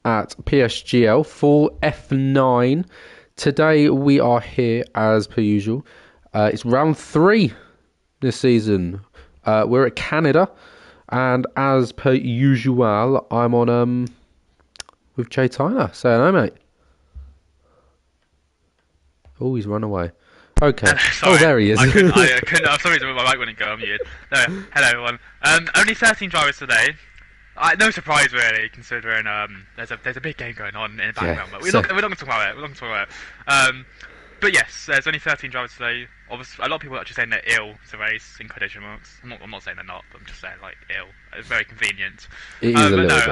at PSGL for F9. Today we are here as per usual. It's round 3 this season. We're at Canada, and as per usual, I'm on with Jay Tyler. Say hello, mate. Oh, he's run away. Okay. Sorry, there he is. I couldn't. For some reason, my mic wouldn't go on mute. No, hello everyone. Only 13 drivers today. No surprise really, considering there's a big game going on in the background. But we're not going to talk about it. We're not going to talk about it. But yes, there's only 13 drivers today. Obviously, a lot of people are actually saying they're ill to race in quotation marks. I'm not saying they're not, but I'm just saying like ill. It's very convenient. It is a little bit.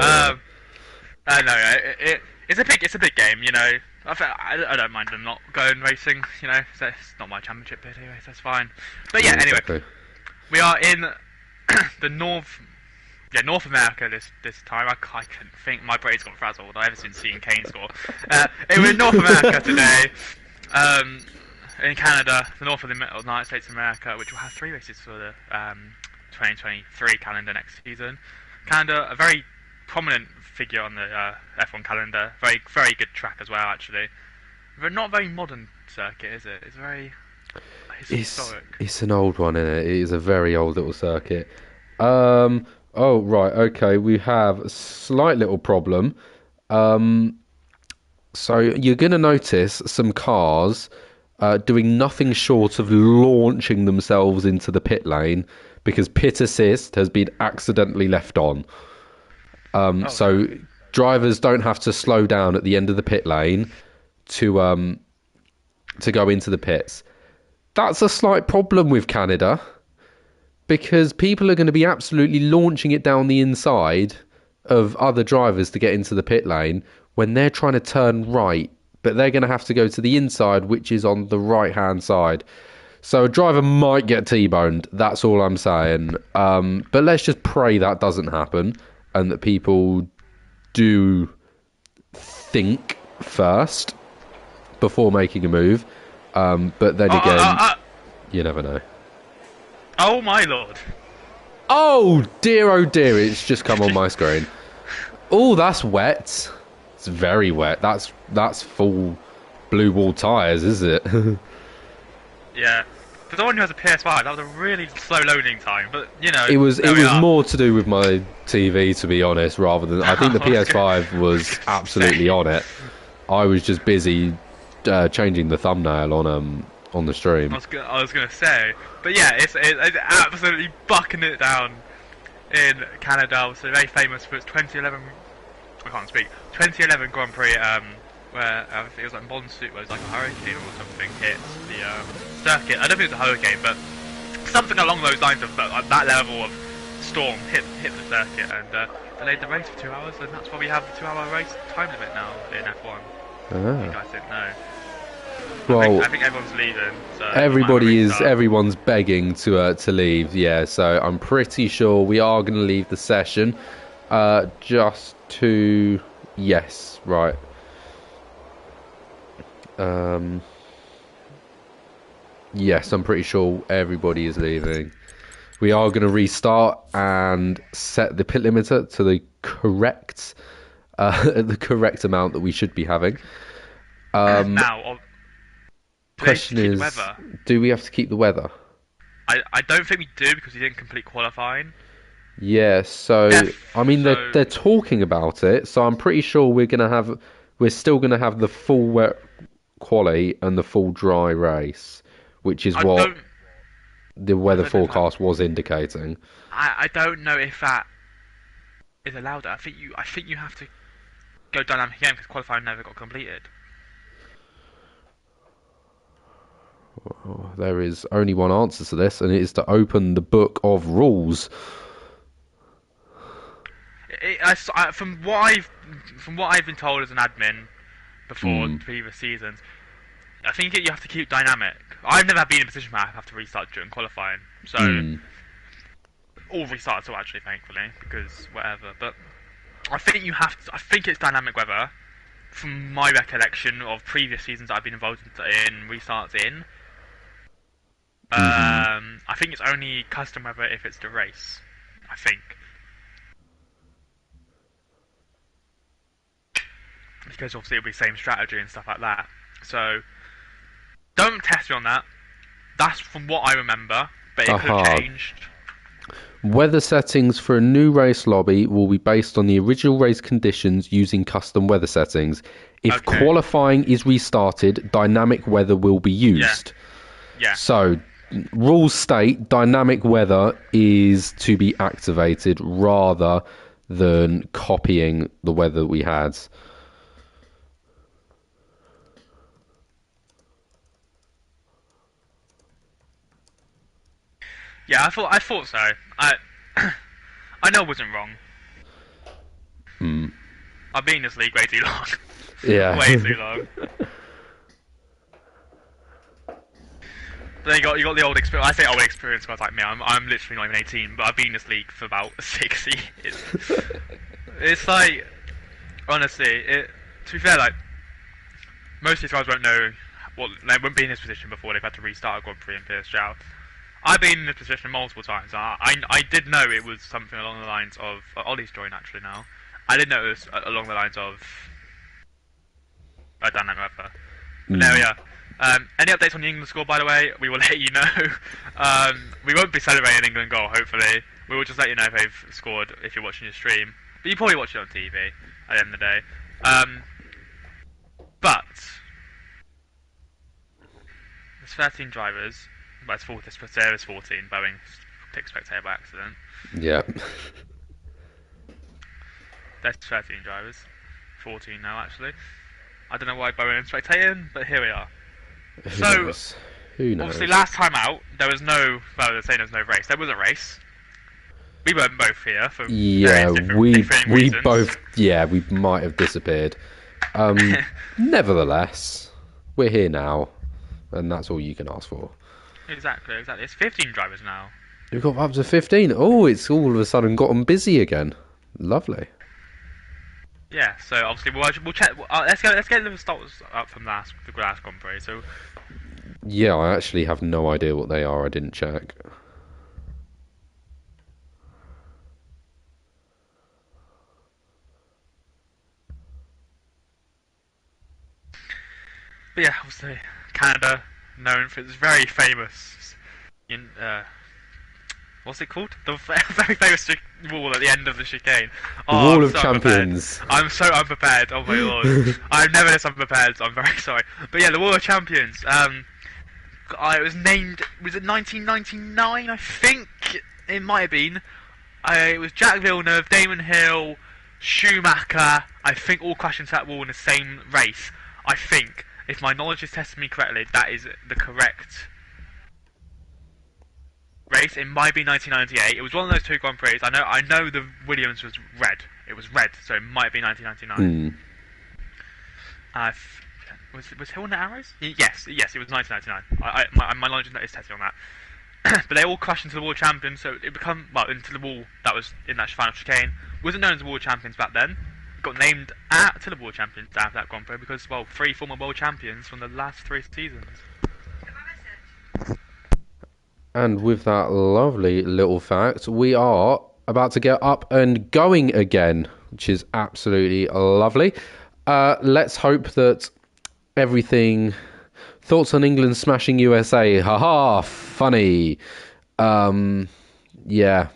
No, it's a big game, you know. I don't mind them not going racing, you know. So it's not my championship bid anyway, so that's fine. But yeah, anyway, Exactly. we are in the North America this time. I couldn't think. My brain's got frazzled. I haven't seen Kane score. We're in North America today. In Canada, the north of the United States of America, which will have 3 races for the 2023 calendar next season. Canada, a very prominent figure on the F1 calendar. Very good track as well, actually. But not a very modern circuit, is it? It's very historic. It's an old one, isn't it? It is a very old little circuit. Oh, right, okay. We have a slight little problem. So you're going to notice some cars doing nothing short of launching themselves into the pit lane because pit assist has been accidentally left on. So drivers don't have to slow down at the end of the pit lane to go into the pits. That's a slight problem with Canada because people are going to be absolutely launching it down the inside of other drivers to get into the pit lane when they're trying to turn right, but they're going to have to go to the inside, which is on the right-hand side. So a driver might get T-boned, that's all I'm saying. But let's just pray that doesn't happen and that people do think first before making a move. But then again, you never know. Oh my lord! Oh dear, it's just come on my screen. Oh, that's wet. It's very wet. That's full blue wall tyres, is it? Yeah. For someone who has a PS5, that was a really slow loading time, but you know. It was more to do with my TV, to be honest, rather than I think the PS5 was absolutely on it. I was just busy changing the thumbnail on the stream. I was gonna say, but yeah, it's absolutely bucking it down in Canada. Obviously, very famous for its 2011. I can't speak. 2011 Grand Prix, where I think it was like monsoon, where it was like a hurricane or something hit the circuit. I don't think it was a hurricane, but something along those lines of that level of storm hit the circuit and delayed the race for 2 hours, and that's why we have a 2-hour race time limit now in F1. You guys didn't know. Well, I think everyone's leaving. So everyone's begging to leave. Yeah, so I'm pretty sure we are going to leave the session. Just to yes, right. Yes, I'm pretty sure everybody is leaving. We are going to restart and set the pit limiter to the correct amount that we should be having. Now, question is, do we have to keep the weather? I don't think we do because we didn't complete qualifying. Yeah, so I mean they're talking about it, so I'm pretty sure we're still gonna have the full wet quali and the full dry race, which is what the weather forecast was indicating. I don't know if that is allowed. I think you have to go dynamic again because qualifying never got completed. Oh, there is only one answer to this, and it is to open the book of rules. From what I've been told as an admin before previous seasons, I think you have to keep dynamic. I've never been in a position where I have to restart during qualifying, so all restarts are actually, thankfully, because whatever. But I think you have to. I think it's dynamic weather. From my recollection of previous seasons I've been involved in restarts in, I think it's only custom weather if it's the race. I think. because obviously it'll be the same strategy and stuff like that. So don't test me on that. That's from what I remember, but it could have Aha. changed. Weather settings for a new race lobby will be based on the original race conditions using custom weather settings. If Okay. qualifying is restarted, dynamic weather will be Yeah. used. Yeah. So, rules state dynamic weather is to be activated rather than copying the weather we had. Yeah. I thought so. I I know I wasn't wrong. Hmm. I've been in this league way too long. Yeah. Way too long. But then you got the old experience. I say old experience guys like me. I'm literally not even 18, but I've been in this league for about 6 years. It's like honestly, to be fair, like most of these guys won't know what they wouldn't be in this position before they've had to restart a Grand Prix in PSGL. I've been in this position multiple times. I did know it was something along the lines of Ollie's joined actually now. I did know it was along the lines of I don't know whether. But there we are. Any updates on the England score, by the way? We will let you know. We won't be celebrating an England goal, hopefully. We will just let you know if they've scored if you're watching your stream. But you probably watch it on TV at the end of the day. But there's 13 drivers. Well, it's 14. There is 14. Boeing picked spectator by accident. Yeah. There's 13 drivers. 14 now, actually. I don't know why Boeing is spectating, but here we are. Who knows? Who knows? Obviously, last time out, there was no. Well, they're saying there was no race. There was a race. We weren't both here for Yeah, different we reasons. both, yeah, we might have disappeared. Nevertheless, we're here now, and that's all you can ask for. Exactly. It's 15 drivers now. We've got up to 15. Oh, it's all of a sudden gotten busy again. Lovely. Yeah. So obviously we'll check. Let's get the results up from the last Grand Prix. So Yeah, I actually have no idea what they are. I didn't check. but yeah, obviously Canada known for its very famous. What's it called? The very famous wall at the end of the chicane. The Oh, Wall I'm of so Champions. unprepared. I'm so unprepared. Oh my lord. I've never this unprepared, so I'm very sorry. But yeah, the Wall of Champions. It was named. Was it 1999? I think it might have been. It was Jack Villeneuve, Damon Hill, Schumacher. I think all crashed into that wall in the same race. I think, if my knowledge is testing me correctly, that is the correct race. It might be 1998. It was one of those two Grand Prix. I know the Williams was red. It was red, so it might be 1999. Was Hill in the Arrows? Yes, it was 1999. My knowledge is tested on that. But they all crashed into the World Champions, so it become into the wall that was in that final chicane. Wasn't known as the World Champions back then. It got named to the World Champions after that Grand Prix because 3 former World Champions from the last 3 seasons. And with that lovely little fact, we are about to get up and going again, which is absolutely lovely. Let's hope that everything... Thoughts on England smashing USA? Haha, funny. Yeah,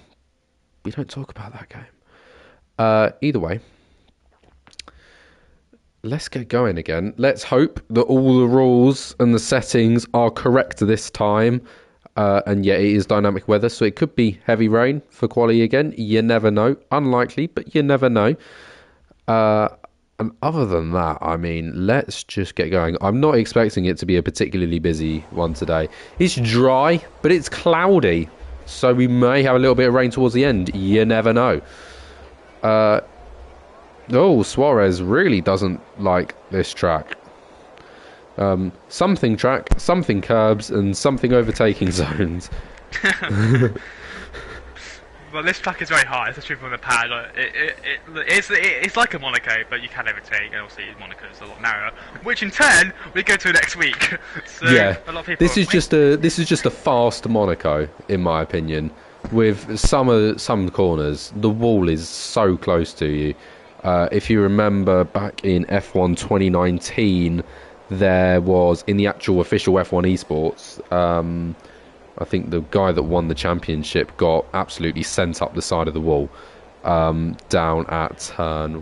we don't talk about that game. Either way, let's get going again. Let's hope that all the rules and the settings are correct this time. And yeah, it is dynamic weather, so it could be heavy rain for quali again. You never know. Unlikely, but you never know. And other than that, I mean, let's just get going. I'm not expecting it to be a particularly busy one today. It's dry, but it's cloudy, so we may have a little bit of rain towards the end. You never know. Suarez really doesn't like this track. Something track, something curbs, and something overtaking zones. Well, this track is very hard. It's a trip on the pad. It's like a Monaco, but you can overtake, and obviously Monaco is a lot narrower. Which in turn we go to next week. So Yeah, a lot of people. this is just a fast Monaco, in my opinion. With some corners, the wall is so close to you. If you remember back in F1 2019, there was, in the actual official F1 esports, I think the guy that won the championship got absolutely sent up the side of the wall, down at turn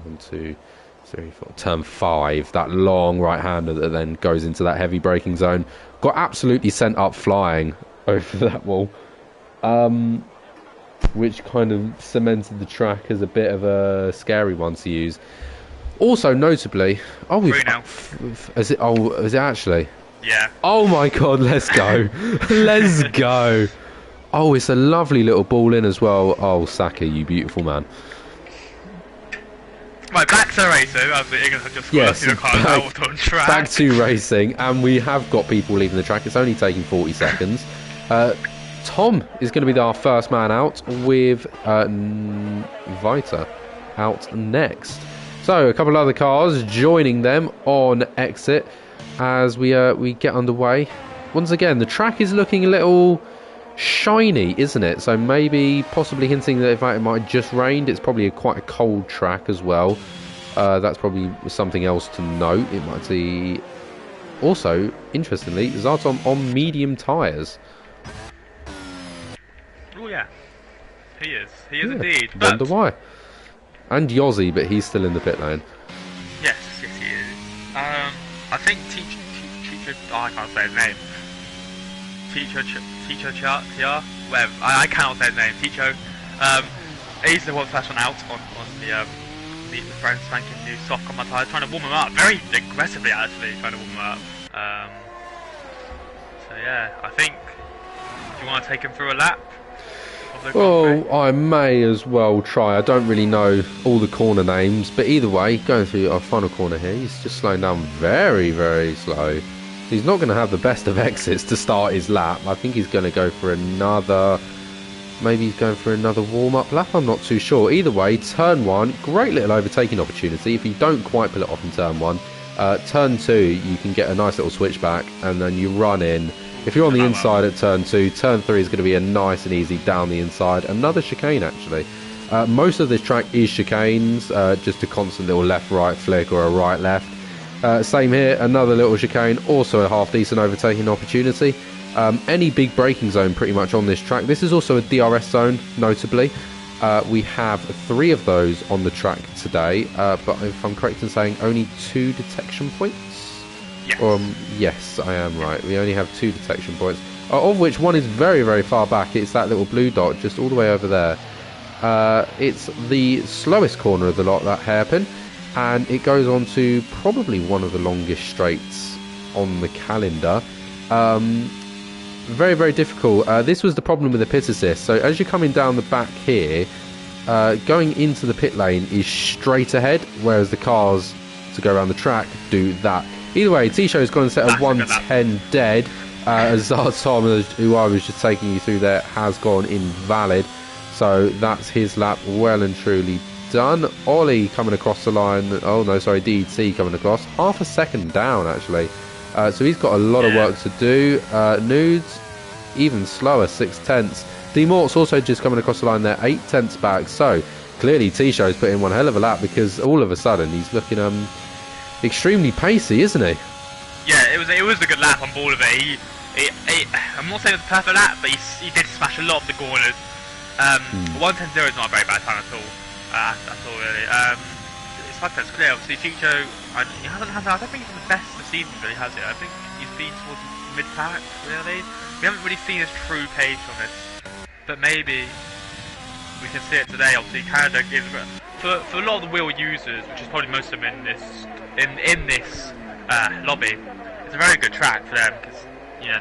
5, that long right-hander that then goes into that heavy braking zone. Got absolutely sent up flying over that wall, which kind of cemented the track as a bit of a scary one to use. Also, notably, is it actually? Yeah. Oh my God, let's go. Let's go. Oh, it's a lovely little ball in as well. Oh, Saka, you beautiful man. Right, back to racing. Yes, back back to racing, and we have got people leaving the track. It's only taking 40 seconds. Tom is going to be our first man out, with Vita out next. So a couple of other cars joining them on exit as we get underway. Once again, the track is looking a little shiny, isn't it? So maybe possibly hinting that it might have just rained. It's probably quite a cold track as well. That's probably something else to note. It might be also, interestingly, Zartom on medium tyres. Oh yeah, he is indeed. Wonder why. And Yozzy, but he's still in the pit lane. Yes, he is. I think teacher. Oh, I can't say his name. Teacher Chia. Whatever. I cannot say his name. Teacher. He's the first one out on the brand spanking new soft combat tyres, trying to warm him up very aggressively. Actually, trying to warm him up. So yeah, I think. Do you want to take him through a lap? Oh, I may as well try. I don't really know all the corner names, but either way, going through our final corner here, he's just slowing down very, very slow. He's not going to have the best of exits to start his lap. I think he's going to go for another... Maybe he's going for another warm-up lap. I'm not too sure. Either way, turn 1, great little overtaking opportunity. If you don't quite pull it off in turn 1, turn 2, you can get a nice little switchback, and then you run in. If you're on the inside at turn 2, turn 3 is going to be a nice and easy down the inside. Another chicane, actually. Most of this track is chicanes, just a constant little left-right flick or a right-left. Same here, another little chicane, also a half-decent overtaking opportunity. Any big braking zone pretty much on this track. This is also a DRS zone, notably. We have 3 of those on the track today, but if I'm correct in saying only 2 detection points? Yes. Yes, I am right. We only have 2 detection points, of which one is very, very far back. It's that little blue dot just all the way over there. It's the slowest corner of the lot, that hairpin, and it goes on to probably one of the longest straights on the calendar. Very, very difficult. This was the problem with the pit assist. So as you're coming down the back here, going into the pit lane is straight ahead, whereas the cars to go around the track do that. Either way, T-Show's got a set of 110 dead, as Zartom, who I was just taking you through there, has gone invalid. So that's his lap well and truly done. Ollie coming across the line. Oh no, sorry, DT coming across. Half a second down, actually. So he's got a lot of work to do. Nudes, even slower, 6/10. D-Mort's also just coming across the line there, 8/10 back. So clearly T-Show's put in one hell of a lap, because all of a sudden he's looking extremely pacey, isn't he? Yeah, it was a good lap on ball of it. I'm not saying it was a perfect lap, but he did smash a lot of the corners. 1:10.0 is not a very bad time at all. That's all really. It's 5 clear. Obviously, Chicho, I don't think he's the best of the season, really, has he? I think he's been towards mid-pack, really. We haven't really seen his true pace on this, but maybe we can see it today. Obviously, Canada gives for a lot of the wheel users, which is probably most of them in this lobby. It's a very good track for them, because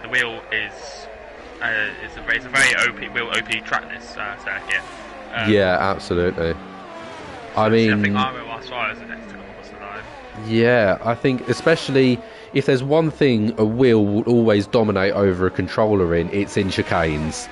the wheel is it's a very OP track, this circuit. Yeah, absolutely. I think Mario Suarez is the next to come across the line. Yeah, I think especially if there's one thing a wheel will always dominate over a controller in, it's in chicanes.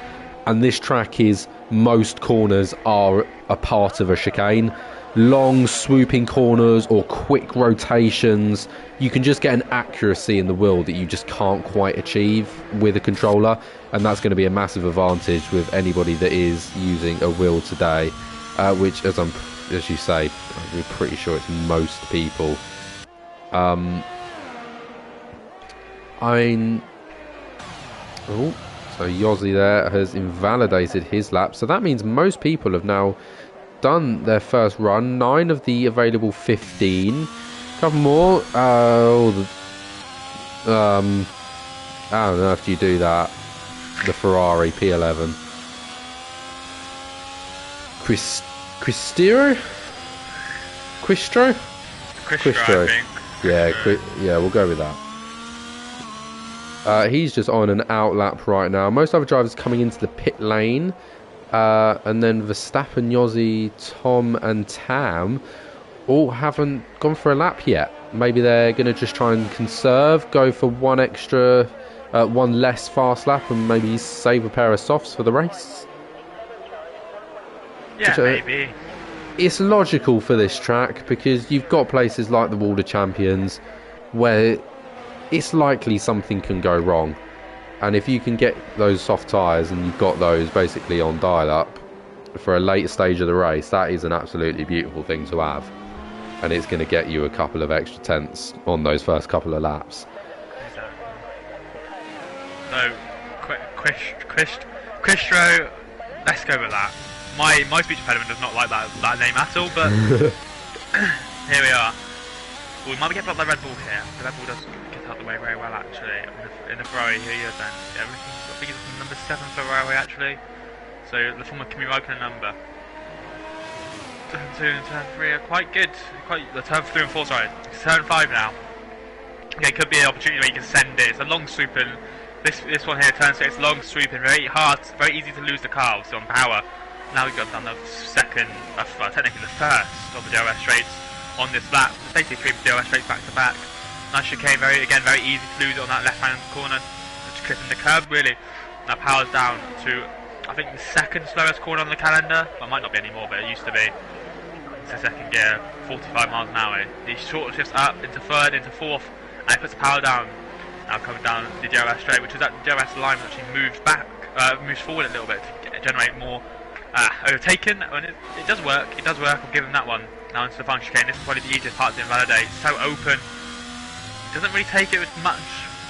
And this track is, most corners are a part of a chicane. Long swooping corners or quick rotations, you can just get an accuracy in the wheel that you just can't quite achieve with a controller, and that's going to be a massive advantage with anybody that is using a wheel today, which, as I'm as you say, we're pretty sure it's most people. Oh, so Yossi there has invalidated his lap. So that means most people have now done their first run. 9 of the available 15. Couple more. I don't know if you do that. The Ferrari P11. Quistro? Quistro, I think. Yeah, we'll go with that. He's just on an out lap right now. Most other drivers coming into the pit lane. And then Verstappen, Yossi, Tom and Tam all haven't gone for a lap yet. Maybe they're going to just try and conserve, go for one less fast lap and maybe save a pair of softs for the race. Yeah, maybe. It's logical for this track because you've got places like the Wall of Champions where it's likely something can go wrong. And if you can get those soft tyres and you've got those basically on dial-up for a later stage of the race, that is an absolutely beautiful thing to have. And it's going to get you a couple of extra tenths on those first couple of laps. Exactly. So, Quistro, let's go with that. My speech impediment does not like that name at all, but here we are. Well, we might get about the Red Bull here. The Red Bull does get out of the way very well, actually. In the Ferrari, here he is then. Everything, I think it's number 7 Ferrari, actually. So the former Kimi Raikkonen number. Turn 2 and turn 3 are quite good. Turn 3 and 4, sorry. It's turn 5 now. Okay, could be an opportunity where you can send it. It's a long swoop in. This one here, turn 6, long sweeping, very hard, very easy to lose the car, so on power. Now we've got down the second, technically the first of the DRS straights on this lap. Basically 3 DRS straights back to back. Nice chicane, very easy to lose it on that left-hand corner. Just clipping the curb, really. Now powers down to, I think, the second slowest corner on the calendar. Well, it might not be anymore, but it used to be. It's the second gear, 45 miles an hour. He short shifts up into third, into fourth, and he puts the power down. Now coming down the DRS straight, which is that DRS line which actually moves forward a little bit to generate more overtaken. And it does work. It does work. I'll give him that one. Now into the final chicane. This is probably the easiest part to invalidate. So open. Doesn't really take it with much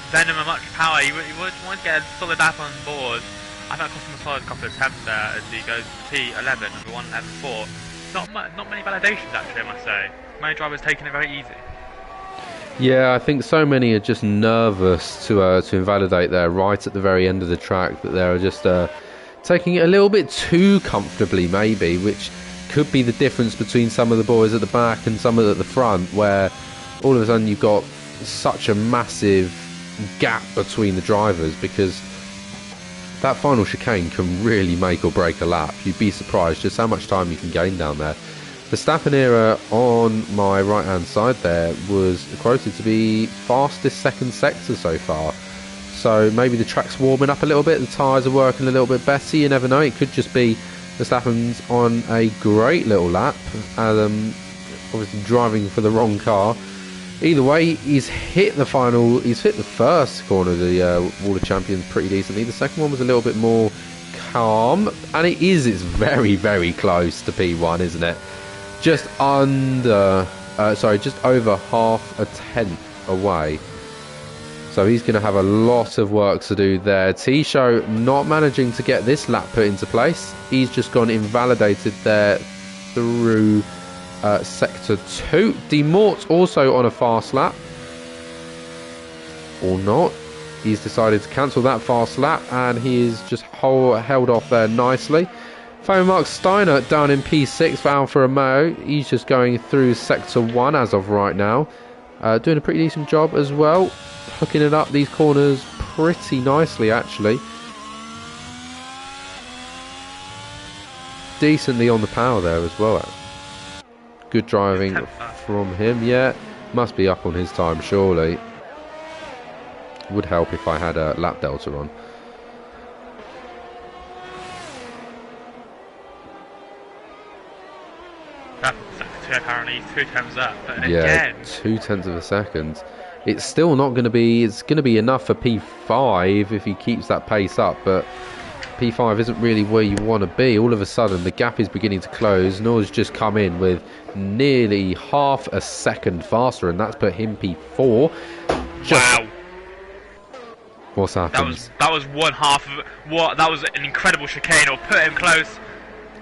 venom and much power. You would want to get a solid lap on board. I think it cost him a solid couple of attempts there as he goes P11, number 1 and 4. Not many validations actually, I must say. Many drivers taking it very easy. Yeah, I think so many are just nervous to invalidate there right at the very end of the track, that they're just taking it a little bit too comfortably maybe, which could be the difference between some of the boys at the back and some at the front, where all of a sudden you've got such a massive gap between the drivers, because that final chicane can really make or break a lap. You'd be surprised just how much time you can gain down there. Verstappen era on my right hand side there was quoted to be fastest second sector so far, so maybe the track's warming up a little bit, the tyres are working a little bit better, you never know. It could just be Verstappen's on a great little lap, obviously driving for the wrong car. Either way, he's hit the first corner of the Wall of Champions pretty decently. The second one was a little bit more calm, and it's very, very close to P1, isn't it? Just over half a tenth away. So he's going to have a lot of work to do there. T-Show not managing to get this lap put into place. He's just gone invalidated there through sector 2. Demort also on a fast lap. Or not. He's decided to cancel that fast lap, and he is just held off there nicely. Mark Steiner down in P6 for Alfa Romeo. He's just going through sector 1 as of right now. Doing a pretty decent job as well. Hooking it up these corners pretty nicely actually. Decently on the power there as well. Good driving from him. Yeah, must be up on his time surely. Would help if I had a lap delta on. Apparently 2 times up, but yeah, again 0.2 of a second. It's still not going to be. It's going to be enough for P5 if he keeps that pace up, but P5 isn't really where you want to be. All of a sudden, the gap is beginning to close. Nor's just come in with nearly half a second faster, and that's put him P4. Wow. What's happened? That was one half of what. That was an incredible chicane. It'll put him close.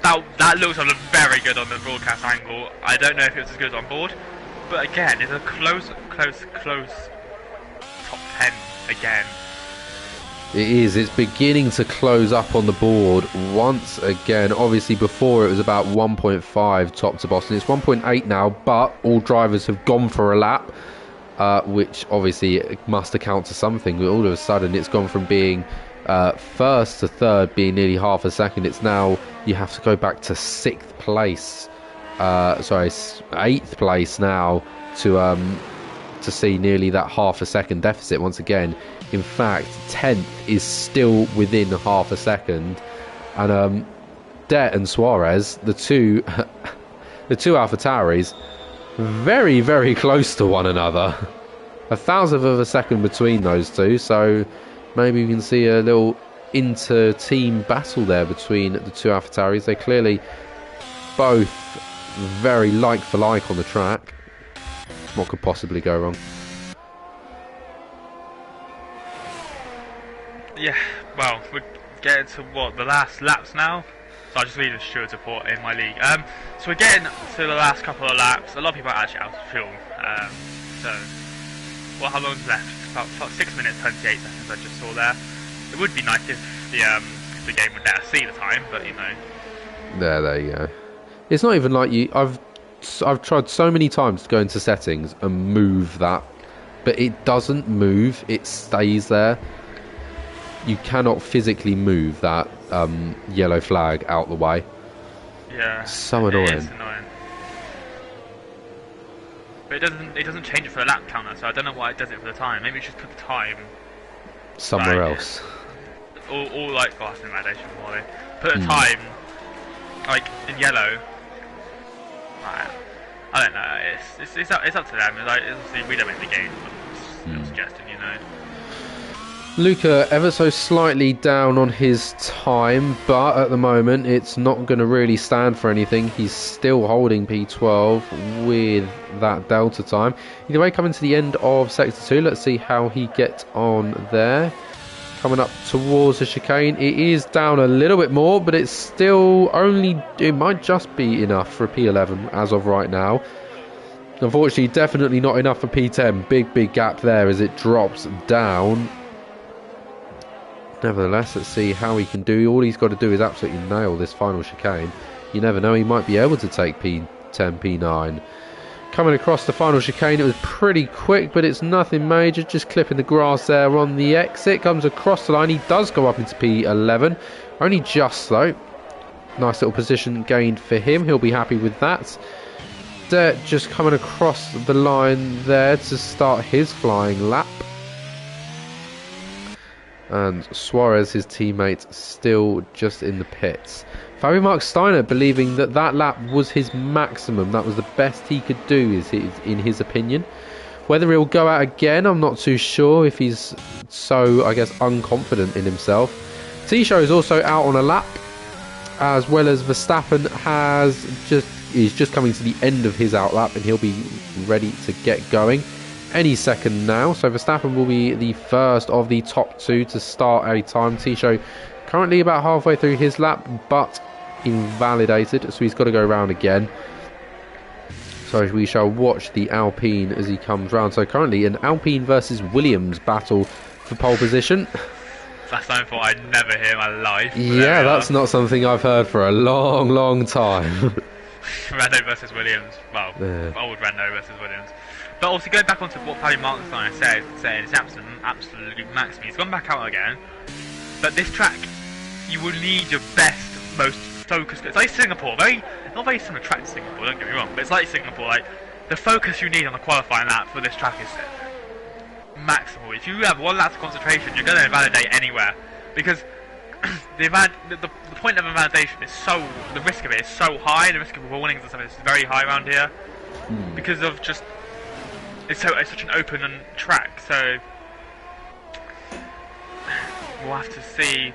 That looks very good on the broadcast angle. I don't know if it was as good on board, but again, it's a close top 10 again. It is. It's beginning to close up on the board once again. Obviously, before it was about 1.5 top to Boston. It's 1.8 now, but all drivers have gone for a lap, which obviously must account to something. But all of a sudden, it's gone from being first to third, being nearly half a second. It's now you have to go back to sixth place. Eighth place now to see nearly that half a second deficit once again. In fact, 10th is still within half a second, and Det and Suarez, the two AlphaTauris, very, very close to one another. A thousandth of a second between those two, so maybe we can see a little inter-team battle there between the two AlphaTauris. They're clearly both very like for like on the track. What could possibly go wrong? Yeah, well, we're getting to the last laps now. So I just lead the steward support in my league. So we're getting to the last couple of laps. A lot of people are actually out of fuel. How long's left? About 6 minutes 28 seconds. I just saw there. It would be nice if the game would let us see the time, but you know. There you go. It's not even like you. I've tried so many times to go into settings and move that, but it doesn't move. It stays there. You cannot physically move that yellow flag out the way. Yeah. So annoying. It is annoying. But it doesn't change it for the lap counter, so I don't know why it does it for the time. Maybe it just put the time somewhere else. Or like faster validation for it. Put the time like in yellow. I don't know. It's up to them. Like, obviously we don't make the game. But it's suggesting, you know. Luca ever so slightly down on his time, but at the moment it's not going to really stand for anything. He's still holding P12 with that delta time. Either way, coming to the end of Sector 2, let's see how he gets on there. Coming up towards the chicane, it is down a little bit more, but it's still it might just be enough for a P11 as of right now. Unfortunately, definitely not enough for P10. Big gap there as it drops down. Nevertheless, let's see how he can do. All he's got to do is absolutely nail this final chicane. You never know, he might be able to take P10, P9. Coming across the final chicane, it was pretty quick, but it's nothing major. Just clipping the grass there on the exit. Comes across the line. He does go up into P11. Only just, though. Nice little position gained for him. He'll be happy with that. Det just coming across the line there to start his flying lap. And Suarez, his teammate, still just in the pits. Fabio Mark Steiner believing that lap was his maximum. That was the best he could do, in his opinion. Whether he'll go out again, I'm not too sure if he's so, I guess, unconfident in himself. T-Show is also out on a lap, as well as Verstappen is just coming to the end of his out lap, and he'll be ready to get going any second now. So Verstappen will be the first of the top two to start a time. T-Show currently about halfway through his lap, but invalidated, so he's got to go round again. So we shall watch the Alpine as he comes round. So currently an Alpine versus Williams battle for pole position. That's something for I'd never hear in my life. Yeah, that's not something I've heard for a long time. Renault versus Williams. Well, old Renault versus Williams. But also going back onto what Paddy Markstein said, saying it's absolute maximum. He's gone back out again. But this track, you will need your best, most focused. It's like Singapore, not very similar track to Singapore. Don't get me wrong, but it's like Singapore. Like the focus you need on the qualifying lap for this track is maximal. If you have one lap of concentration, you're going to invalidate anywhere because the point of invalidation is the risk of it is so high. The risk of warnings and stuff is very high around here because of just. It's such an open track, so we'll have to see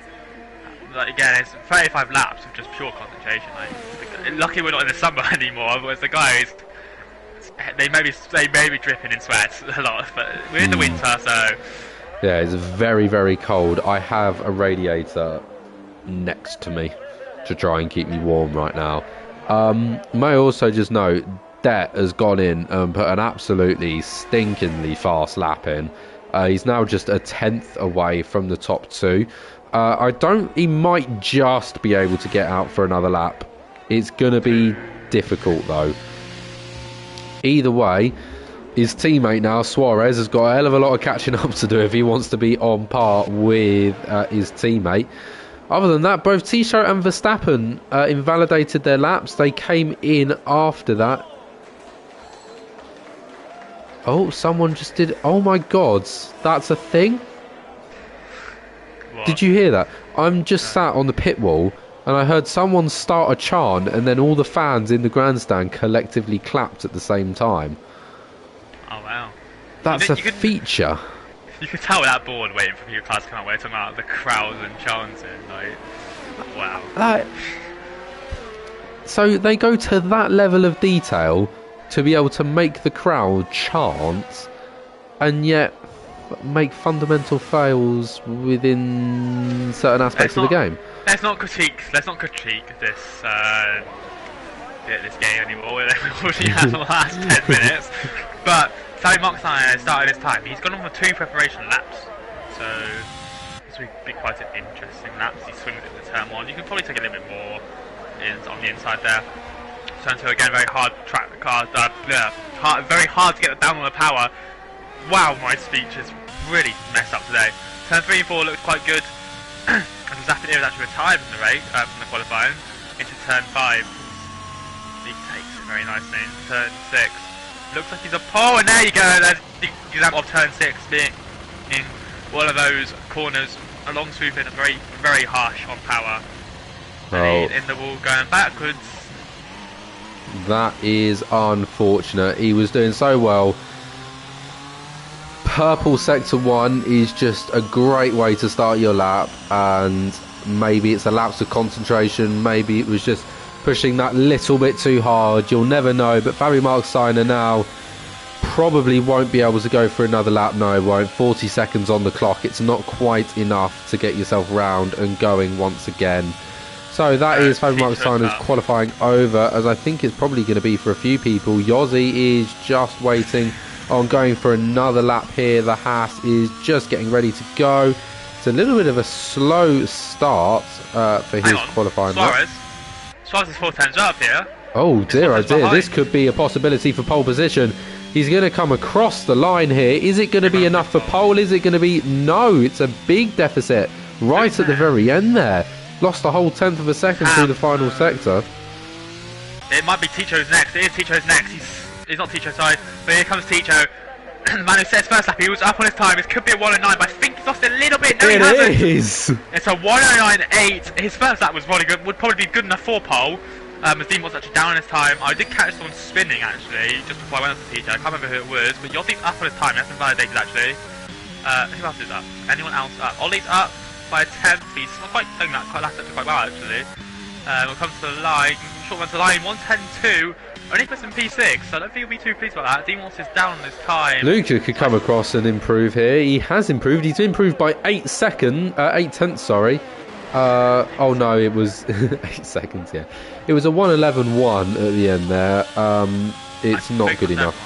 like again, it's 35 laps of just pure concentration. Like, lucky we're not in the summer anymore. Otherwise, the guys they may be dripping in sweat a lot. But we're in the winter, so yeah, it's very, very cold. I have a radiator next to me to try and keep me warm right now. May also just note, Det has gone in and put an absolutely stinkingly fast lap in. He's now just a tenth away from the top two. He might just be able to get out for another lap. It's going to be difficult though. Either way, his teammate now, Suarez, has got a hell of a lot of catching up to do if he wants to be on par with his teammate. Other than that, both Tissot and Verstappen invalidated their laps. They came in after that. Oh, someone just did... Oh my god, that's a thing? what? Did you hear that? I'm just sat on the pit wall and I heard someone start a chant and then all the fans in the grandstand collectively clapped at the same time. Oh wow. That's a feature. You could tell that board waiting for your class to come out. We're talking about the crowds and chanting. Like, wow. So they go to that level of detail to be able to make the crowd chant and yet make fundamental fails within certain aspects of the game. Let's not critique this this game anymore. We already had the last 10 minutes. But Sally Moxon started his time. He's gone on for 2 preparation laps, so this will be quite an interesting lap. He swings it to turn 1. You can probably take a little bit more on the inside there. Turn 2 again, very hard track car, very hard to get down on the power. Wow, my speech is really messed up today. Turn 3 and 4 looked quite good. And Zappadir was actually retired from the race, from the qualifying, into turn 5. He takes it very nicely into turn 6. Looks like he's a pole, and there you go. There's the example of turn 6 being in one of those corners, a long swoop in, very, very harsh on power. And he's in the wall going backwards. That is unfortunate. He was doing so well. Purple sector 1 is just a great way to start your lap, and maybe it's a lapse of concentration, maybe it was just pushing that little bit too hard. You'll never know, but Fabio Mark-Steiner now probably won't be able to go for another lap. No, it won't. 40 seconds on the clock. It's not quite enough to get yourself round and going once again. So that is Fabio Mark-Steiner's qualifying over, as I think it's probably going to be for a few people. Yossi is just waiting on going for another lap here. The Haas is just getting ready to go. It's a little bit of a slow start for his qualifying lap. Suarez is 4 times up here. Oh dear, oh dear. This could be a possibility for pole position. He's going to come across the line here. Is it going to be enough for pole? Is it going to be... No, it's a big deficit right at the very end there. Lost a whole tenth of a second through the final sector. It might be Ticho's next. It is Ticho's next. He's not Ticho's side, but here comes Ticho. The man who says first lap, he was up on his time. It could be a 1:09, but I think he's lost a little bit. No, he hasn't. It is. It's a 1:09.8. His first lap was really good. Would probably be good enough for pole. As Dean was actually down on his time. I did catch someone spinning actually just before I went up to Ticho. I can't remember who it was, but Yossi's up on his time. That's been validated actually. Who else is up? Anyone else up? Ollie's up by a tenth. He's not quite doing that last sector quite well actually. We'll come to the line. Short one to the line. 1:10.2. Only puts in P6, so I don't think he'll be too pleased about that. Dean is down on his time. Luca could come across and improve here. He has improved. He's improved by 8 tenths, sorry. Oh no, it was 8 seconds, yeah. It was a 1:11.1 at the end there. It's not good enough,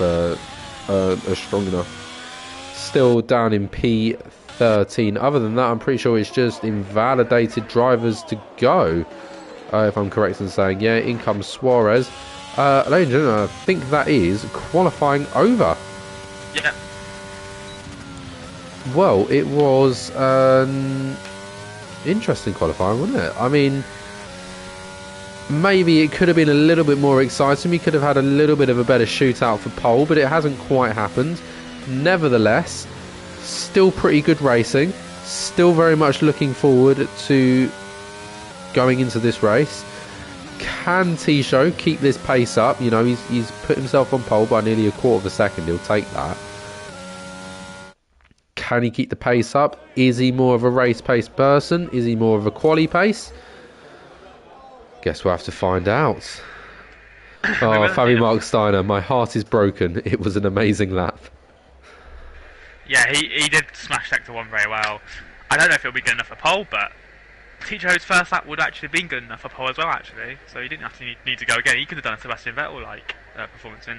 strong enough. Still down in P13. Other than that, I'm pretty sure it's just invalidated drivers to go. If I'm correct in saying, yeah, in comes Suarez. Ladies and gentlemen, I think that is qualifying over. Yeah. Well, it was an interesting qualifying, wasn't it? I mean, maybe it could have been a little bit more exciting. We could have had a little bit of a better shootout for pole, but it hasn't quite happened. Nevertheless, still pretty good racing. Still very much looking forward to going into this race. Can Tissot keep this pace up? You know, he's put himself on pole by nearly a quarter of a second. He'll take that. Can he keep the pace up? Is he more of a race pace person? Is he more of a quali pace? Guess we'll have to find out. Oh, Fabi Mark Steiner, my heart is broken. It was an amazing lap. Yeah, he did smash Sector 1 very well. I don't know if it'll be good enough for pole, but Ticho's first lap would actually have been good enough for pole as well, actually. So he didn't have to need to go again. He could have done a Sebastian Vettel-like performance in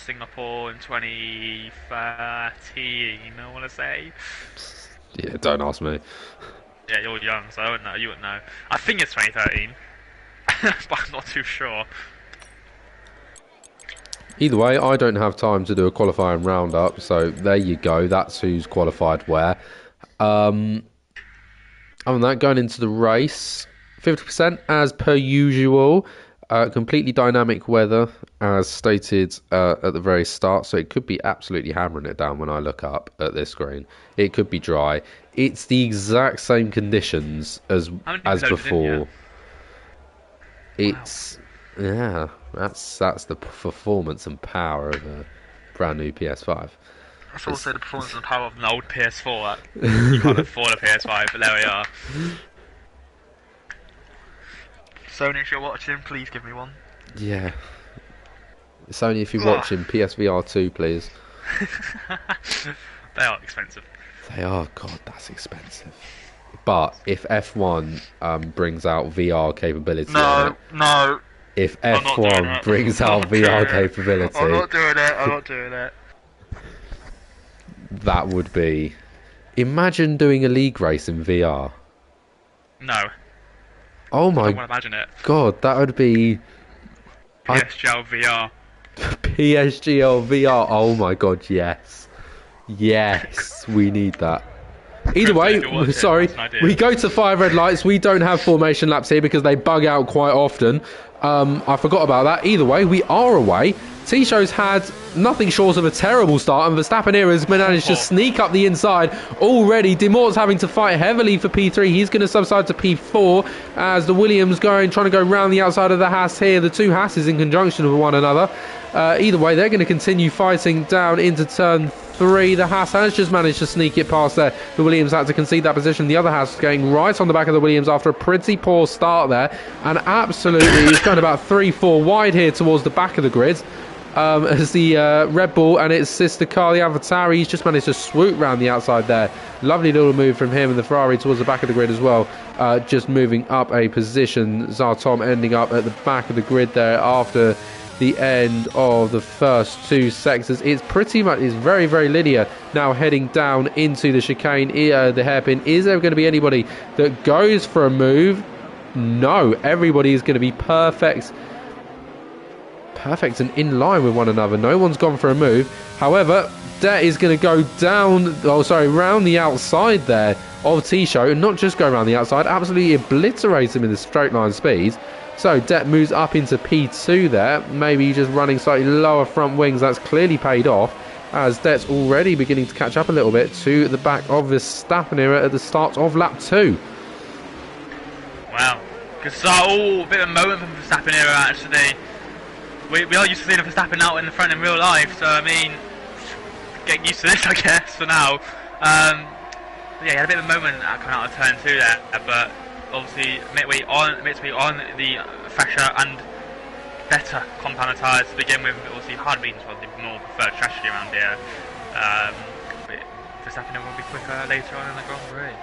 Singapore in 2013, I want to say. Yeah, don't ask me. Yeah, you're young, so I wouldn't know. You wouldn't know. I think it's 2013, but I'm not too sure. Either way, I don't have time to do a qualifying roundup, so there you go. That's who's qualified where. Other than that, going into the race, 50% as per usual. Completely dynamic weather, as stated at the very start, so it could be absolutely hammering it down when I look up at this screen. It could be dry. It's the exact same conditions as before. It's... Yeah, that's the performance and power of a brand new PS5. That's also the performance and power of an old PS4. You can't afford a PS5, but there we are. Sony, if you're watching, please give me one. Yeah. Sony, if you're watching, PSVR 2, please. They are expensive. They are. God, that's expensive. But if F1 brings out VR capability... No. If F1 brings out VR capability... I'm not doing it. That would be... Imagine doing a league race in VR. No. Oh my I don't want to imagine it. God, that would be... PSGL VR. PSGL VR. Oh my God, yes. Yes, we need that. Either way, sorry, we go to 5 red lights. We don't have formation laps here because they bug out quite often. I forgot about that. Either way, we are away. T-Show's had nothing short of a terrible start, and Verstappen here has managed to sneak up the inside already. Demort's having to fight heavily for P3. He's going to subside to P4 as the Williams trying to go round the outside of the Haas here. The two Haas's in conjunction with one another. Either way, they're going to continue fighting down into turn 3. The Haas has just managed to sneak it past there. The Williams had to concede that position. The other Haas going right on the back of the Williams after a pretty poor start there. And absolutely, he's going about 3-4 wide here towards the back of the grid. As the Red Bull and its sister car, the AlphaTauri, he's just managed to swoop round the outside there. Lovely little move from him, and the Ferrari towards the back of the grid as well. Just moving up a position. Zartom ending up at the back of the grid there after the end of the first 2 sectors. It's pretty much, it's very, very linear now heading down into the chicane, the hairpin. Is there going to be anybody that goes for a move? No, everybody is going to be perfect and in line with one another. No one's gone for a move. However, that is going to go down, round the outside there of T-Show, and not just go around the outside, absolutely obliterate him in the straight line speeds. So Det moves up into P2 there, maybe just running slightly lower front wings. That's clearly paid off, as Det's already beginning to catch up a little bit to the back of Verstappen here at the start of lap 2. Wow, good start. A bit of a moment from Verstappen here actually. We are used to seeing a Verstappen out in the front in real life, so I mean, getting used to this, I guess, for now. Yeah, he had a bit of a moment coming out of turn 2 there, but obviously midway on the fresher and better compound tyres to begin with. Obviously, hard mediums was the more preferred strategy around here. But Verstappen will be quicker later on in the Grand Prix.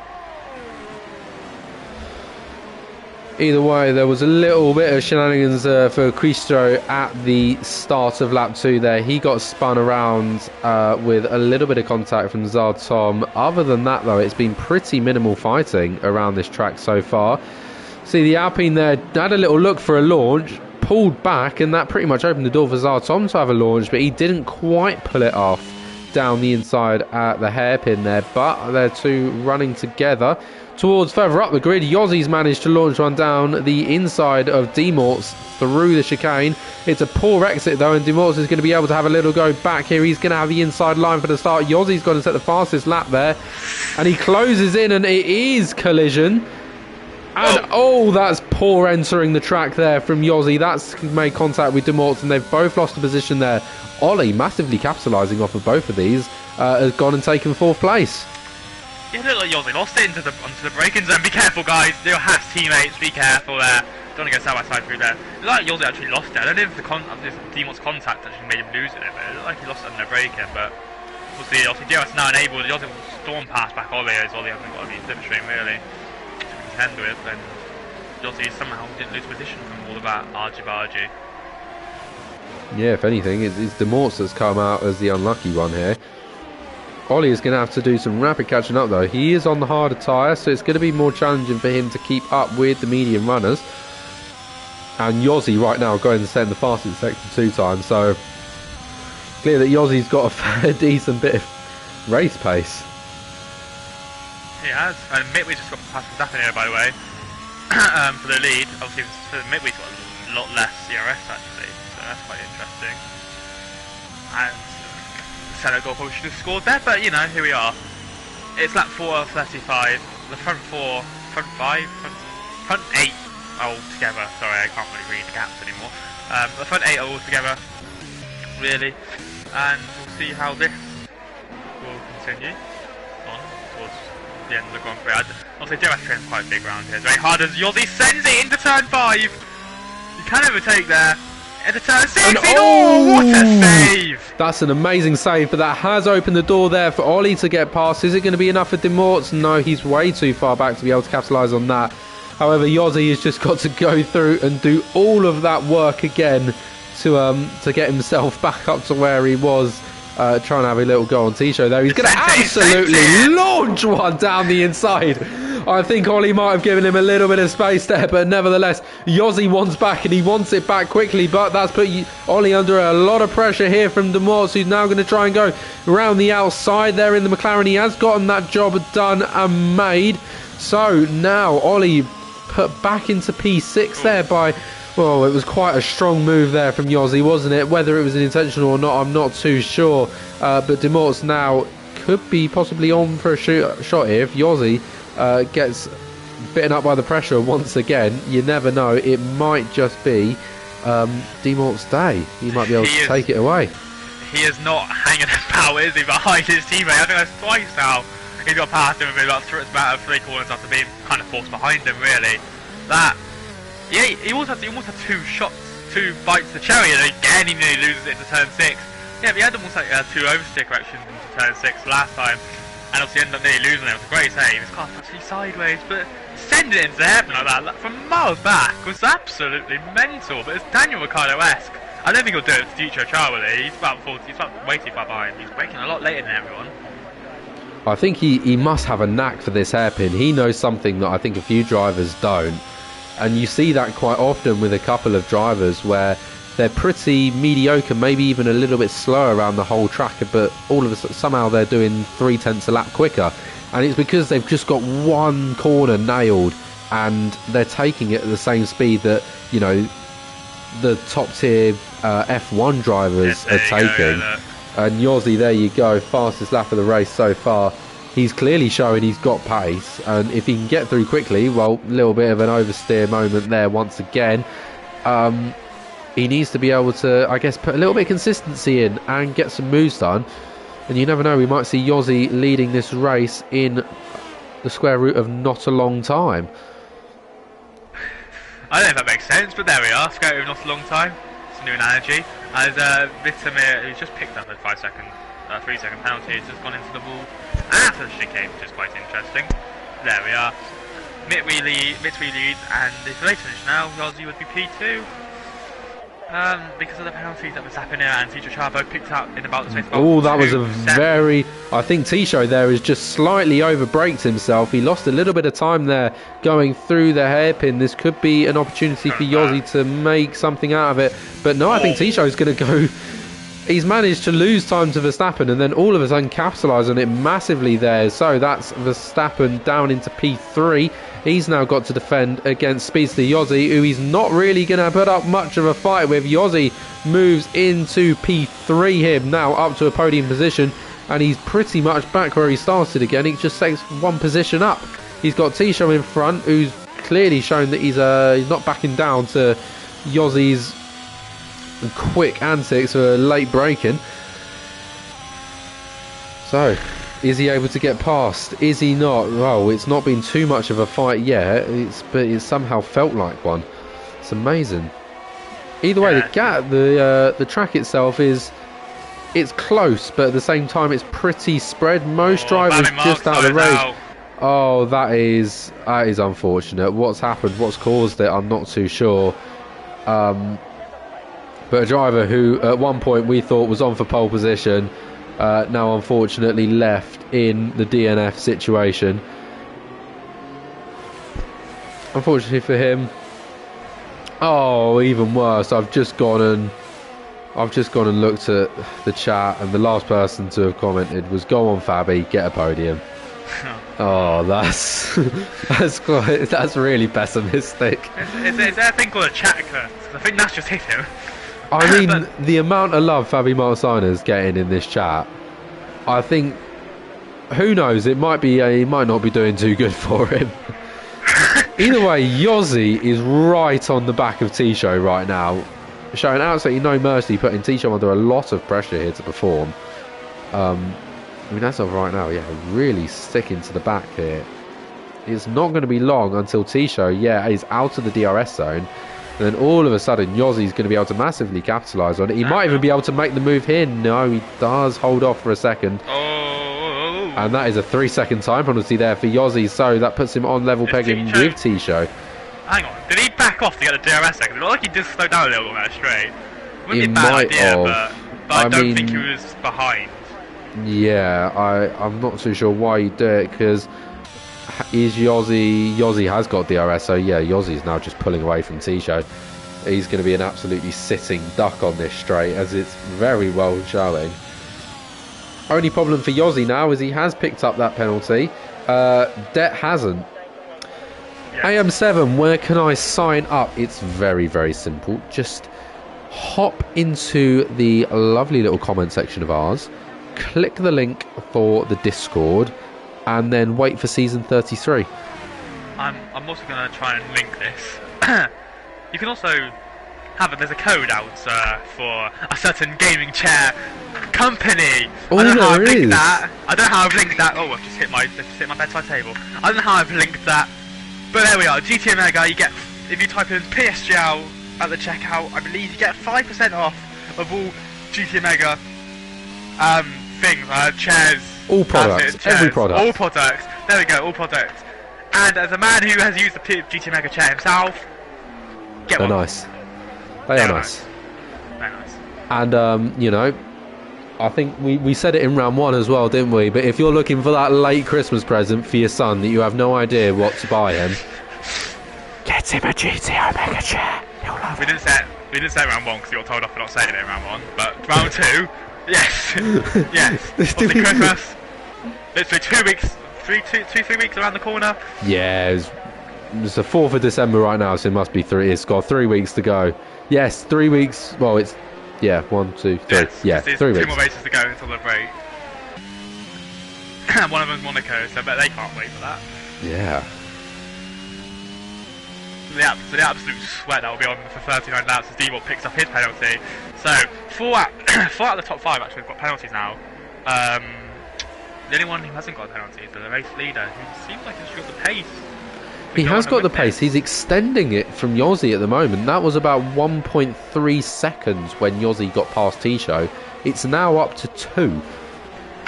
Either way, there was a little bit of shenanigans for Quistro at the start of lap 2 there. He got spun around with a little bit of contact from Zartom. Other than that, though, it's been pretty minimal fighting around this track so far. See, the Alpine there had a little look for a launch, pulled back, and that pretty much opened the door for Zartom to have a launch, but he didn't quite pull it off down the inside at the hairpin there. But they're two running together towards further up the grid. Yossi's managed to launch one down the inside of Demort's through the chicane. It's a poor exit though, and Demort's is going to be able to have a little go back here. He's going to have the inside line for the start. Yossi's got to set the fastest lap there, and he closes in, and it is collision. And that's poor entering the track there from Yossi. That's made contact with Demort's, and they've both lost a position there. Ollie, massively capitalising off of both of these, has gone and taken 4th place. Yeah, look like Yossi lost it onto the break-in zone. Be careful, guys. They're Haas teammates. Be careful there. Don't want to go side by side through there. It looked like Yossi actually lost it. I don't know if the Demot's contact actually made him lose it, but it looked like he lost it under the break-in. But we'll see. Obviously, DRS now enabled. Yossi will storm pass back Ollie, as Ollie hasn't got any slipstream really to contend with. And Yossi somehow didn't lose position from all of that argy-bargy. Yeah, if anything, it's Demorts that's come out as the unlucky one here. Ollie is going to have to do some rapid catching up though. He is on the harder tyre, so it's going to be more challenging for him to keep up with the medium runners. And Yossi right now going to send the fastest sector 2 times, so clear that Yossi's got a fair decent bit of race pace. He has, and Midway's just got past Verstappen here, by the way, for the lead. Obviously, Midway's got a lot less CRS actually, so that's quite interesting. And Senna goal probably should have scored there, but you know, here we are. It's lap 4 of 35. The front 4, front 5, front 8 are all together. Sorry, I can't really read the gaps anymore. The front 8 are all together, really, and we'll see how this will continue on towards the end of the Grand Prix. Obviously, JS train's quite a big round here. It's very hard as Yossi sends it into turn 5. You can overtake there. Into turn 6. And oh, what a save! That's an amazing save, but that has opened the door there for Ollie to get past. Is it going to be enough for Demorts? No, he's way too far back to be able to capitalise on that. However, Yossi has just got to go through and do all of that work again to get himself back up to where he was. Trying to have a little go on T-Show there. He's going to absolutely launch one down the inside. I think Ollie might have given him a little bit of space there, but nevertheless, Yossi wants back and he wants it back quickly, but that's put Ollie under a lot of pressure here from Demorts, who's now going to try and go around the outside there in the McLaren. He has gotten that job done and made. So now Ollie put back into P6 there by... Well, it was quite a strong move there from Yossi, wasn't it? Whether it was intentional or not, I'm not too sure. But Demorts now could be possibly on for a shot here. If Yossi gets bitten up by the pressure once again, you never know. It might just be Demorts' day. He might be able to take it away. He is not hanging about, is he, behind his teammate? I think that's twice now. He's got past him a bit about 3 corners after being kind of forced behind him, really. That... Yeah, he almost had 2 shots, 2 bites of the cherry, and again he nearly loses it into turn 6. Yeah, but he had almost like 2 oversteer corrections into turn 6 last time, and obviously ended up nearly losing it. It was a great save. His car's actually sideways, but sending it into heaven like that from miles back was absolutely mental. But it's Daniel Ricciardo-esque. I don't think he'll do it for future trial, will he? He's about way too far behind. He's braking a lot later than everyone. I think he must have a knack for this hairpin. He knows something that I think a few drivers don't. And you see that quite often with a couple of drivers where they're pretty mediocre, maybe even a little bit slower around the whole track, but all of a sudden somehow they're doing 3/10 a lap quicker. And it's because they've just got one corner nailed and they're taking it at the same speed that, you know, the top tier F1 drivers are taking. And Yossi, there you go, fastest lap of the race so far. He's clearly showing he's got pace, and if he can get through quickly, well, a little bit of an oversteer moment there once again. He needs to be able to, I guess, put a little bit of consistency in and get some moves done. And you never know, we might see Yossi leading this race in the square root of not a long time. I don't know if that makes sense, but there we are, square root of not a long time. It's a new analogy. As Vitamir, who's just picked up a 3-second penalty, has just gone into the wall after the chicane, which is quite interesting. There we are. Mitwee leads, and if they finish now, Yossi would be P2. Because of the penalties that was happening and Teacher Chavo picked up in about the space of... Oh, that was a very... I think T-Show there has just slightly over-braked himself. He lost a little bit of time there going through the hairpin. This could be an opportunity for Yossi to make something out of it. But no, I think T-Show is going to go... He's managed to lose time to Verstappen and then all of a sudden capitalise on it massively there. So that's Verstappen down into P3. He's now got to defend against Speedster Yossi, who he's not really going to put up much of a fight with. Yossi moves into P3 here, now up to a podium position, and he's pretty much back where he started again. He just takes one position up. He's got T-Show in front, who's clearly shown that he's not backing down to Yossi's quick antics for late braking. So Is he able to get past? Is he not? Well, it's not been too much of a fight yet, but it somehow felt like one. It's amazing. Either way, the track itself it's close, but at the same time it's pretty spread. Most drivers just out of the race. Oh, that is unfortunate. What's happened? What's caused it? I'm not too sure. But a driver who at one point we thought was on for pole position, now unfortunately left in the DNF situation. Unfortunately for him. Oh, even worse. I've just gone and looked at the chat, and the last person to have commented was "Go on, Fabi, get a podium." Oh, that's that's really pessimistic. Is there a thing called a chat curse? I think that's just hit him. I mean, the amount of love Fabi Martina's getting in this chat, I think, who knows? It might not be doing too good for him. Either way, Yossi is right on the back of T-Show right now, showing absolutely no mercy, putting T-Show under a lot of pressure here to perform. I mean, as of right now, yeah, really sticking to the back here. It's not going to be long until T-Show, is out of the DRS zone. And then all of a sudden, Yossi's going to be able to massively capitalise on it. He might even be able to make the move here. No, he does hold off for a second. And that is a 3-second time penalty there for Yossi. So that puts him on level pegging with T-Show. Hang on, did he back off to get the DRS second? It looked like he did slow down a little on that straight. Wouldn't be a bad idea, but I don't think he was behind. Yeah, I'm not too sure why you do it, because Yossi has got DRS, so yeah, Yossi's now just pulling away from T-Show. He's going to be an absolutely sitting duck on this straight, as it's very well showing. Only problem for Yossi now is he has picked up that penalty. Det hasn't. Yes. AM7, where can I sign up? It's very, very simple. Just hop into the lovely little comment section of ours, click the link for the Discord, and then wait for season 33. I'm also going to try and link this. You can also there's a code out for a certain gaming chair company. Oh, I don't know how I've there linked is. that. I don't know how I've linked that. Oh, I've just hit my bedside table. I don't know how I've linked that. But there we are. GTA Mega. You get, if you type in PSGL at the checkout, I believe you get 5% off of all GTA Mega things, chairs, All products, chairs, every product. all products. There we go, all products. And as a man who has used the GTA Mega chair himself, get one. Nice. They are nice. Very nice. And you know, I think we said it in round one as well, didn't we? But if you're looking for that late Christmas present for your son that you have no idea what to buy him, get him a GTO Mega chair. He'll love it. We didn't say round one because you got told off for not saying it in round one. But round two, yes, yes. Obviously Christmas. Literally 3 weeks around the corner. Yeah, it's the 4th of December right now, so it must be 3. It's got 3 weeks to go. Yes, 3 weeks. Well, it's 1, 2, 3. Yes, 3 weeks. 2 more races to go until the break. One of them's Monaco, so I bet they can't wait for that. Yeah. So the absolute sweat that will be on for 39 laps as D-Walt picks up his penalty. So 4 out of the top 5 actually have got penalties now. The only one who hasn't got a penalty is the race leader, who seems like he's got the pace. He has got the pace. He's extending it from Yossi at the moment. That was about 1.3 seconds when Yossi got past T-Show. It's now up to 2.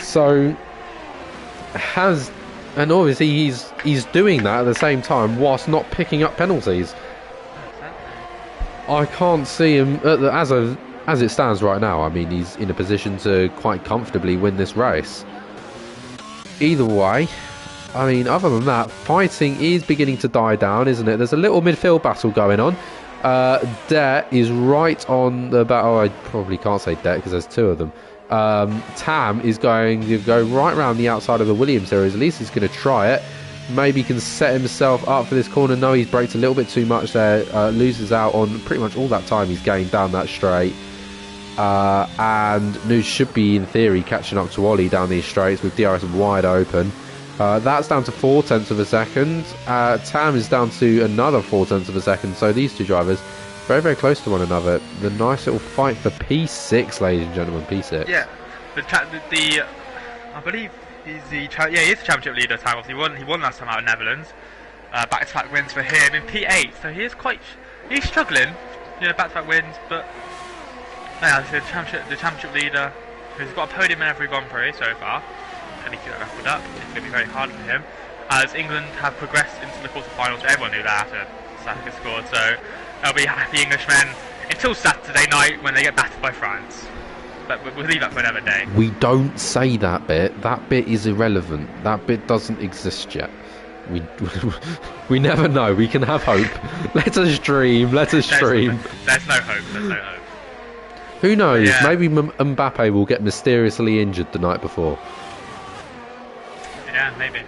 So and obviously he's doing that at the same time whilst not picking up penalties. I can't see him as it stands right now. I mean, he's in a position to quite comfortably win this race. Either way, I mean, other than that, fighting is beginning to die down, isn't it? There's a little midfield battle going on. Det is right on the battle. I probably can't say Det because there's 2 of them. Tam is going to go right around the outside of the Williams series. At least he's going to try it. Maybe can set himself up for this corner. No, he's braked a little bit too much there. Loses out on pretty much all that time he's gained down that straight. And News should be, in theory, catching up to Ollie down these straights with DRS wide open. That's down to 0.4 of a second. Tam is down to another 0.4 of a second. So these 2 drivers very, very close to one another. The nice little fight for P6, ladies and gentlemen. P6. Yeah, I believe He's the he is the championship leader. Tam, obviously, he won last time out in Netherlands. Back-to-back wins for him in P8, so he's struggling. Back-to-back wins, but yeah, the championship leader, who's got a podium in every Grand Prix so far. And he keep that record up. It's going to be very hard for him. As England have progressed into the quarterfinals, everyone knew that after South Africa scored. So they'll be happy Englishmen until Saturday night when they get battered by France. But we'll leave that for another day. We don't say that bit. That bit is irrelevant. That bit doesn't exist yet. We never know. We can have hope. Let us dream. Let us dream. There's no hope. There's no hope. Who knows? Yeah. Maybe Mbappe will get mysteriously injured the night before. Yeah, maybe.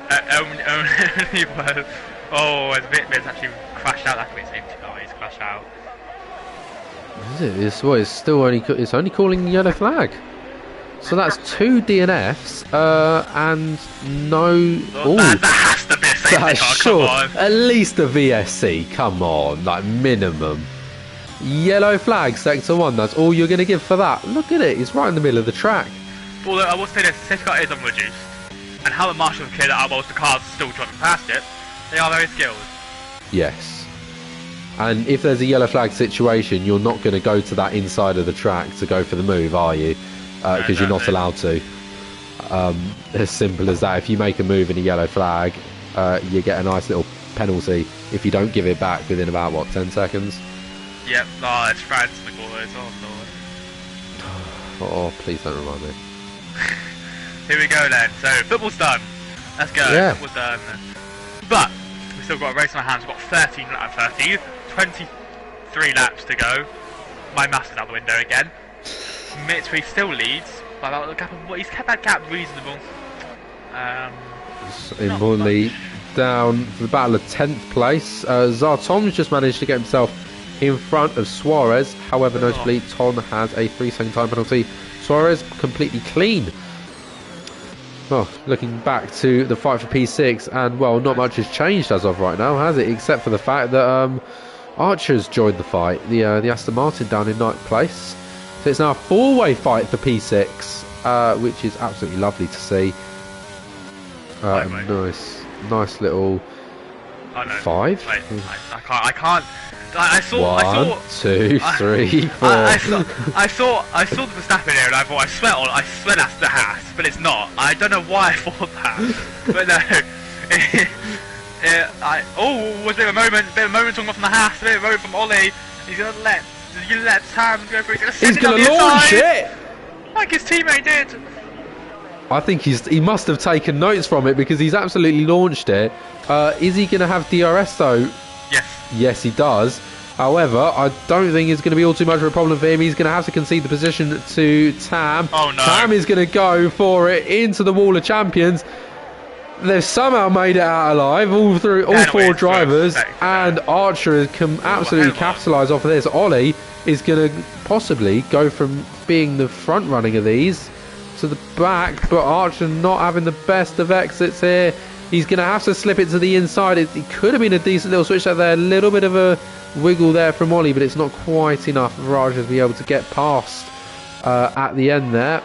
It's actually crashed out. That could be safety car. He's crashed out. Is it? It's still only. It's only calling yellow flag. So that's 2 DNFs and no. That has to be a safety car. Sure, come on. At least a VSC. Come on, like minimum. Yellow flag, sector 1. That's all you're going to give for that. Look at it. It's right in the middle of the track. Although I will say this, safety car is unreduced, and how the marshals cleared it out whilst the cars still driving past it, they are very skilled. Yes. And if there's a yellow flag situation, you're not going to go to that inside of the track to go for the move, are you? Because you're not allowed to. As simple as that. If you make a move in a yellow flag, you get a nice little penalty if you don't give it back within about, what, 10 seconds? Yep, it's France in the goal. Oh, please don't remind me. Here we go then. So, football's done. Let's go. Yeah. Football's done. But, we've still got a race on our hands. We've got 23 laps to go. My maths is out the window again. Mitri still leads by about a gap of what he's kept that gap reasonable. Importantly, down for the battle of 10th place, Zartom's just managed to get himself in front of Suarez. However, notably, Ton has a 3-second time penalty. Suarez completely clean. Well, looking back to the fight for P6, and well, not much has changed as of right now, has it? Except for the fact that Archer's joined the fight. The Aston Martin down in 9th place. So it's now a 4-way fight for P6, which is absolutely lovely to see. Nice little 5. Wait, I can't. I saw. 1, 2, 3, 4. I saw the Verstappen here, and I thought, I swear that's the Haas, but it's not. I don't know why I thought that, but no. Was there a moment? Bit of a moment talking from the Haas, a bit of a moment from Ollie. He's gonna let Sam go for it. He's gonna launch it, like his teammate did. I think he must have taken notes from it because he's absolutely launched it. Is he gonna have DRS though? Yes. Yes, he does. However, I don't think it's going to be all too much of a problem for him. He's going to have to concede the position to Tam. Oh no! Tam is going to go for it into the wall of champions. They've somehow made it out alive, all 4 drivers, and Archer can absolutely capitalise off of this. Ollie is going to possibly go from being the front running of these to the back, but Archer not having the best of exits here. He's going to have to slip it to the inside. It could have been a decent little switch there. A little bit of a wiggle there from Ollie, but it's not quite enough for Archer to be able to get past at the end there.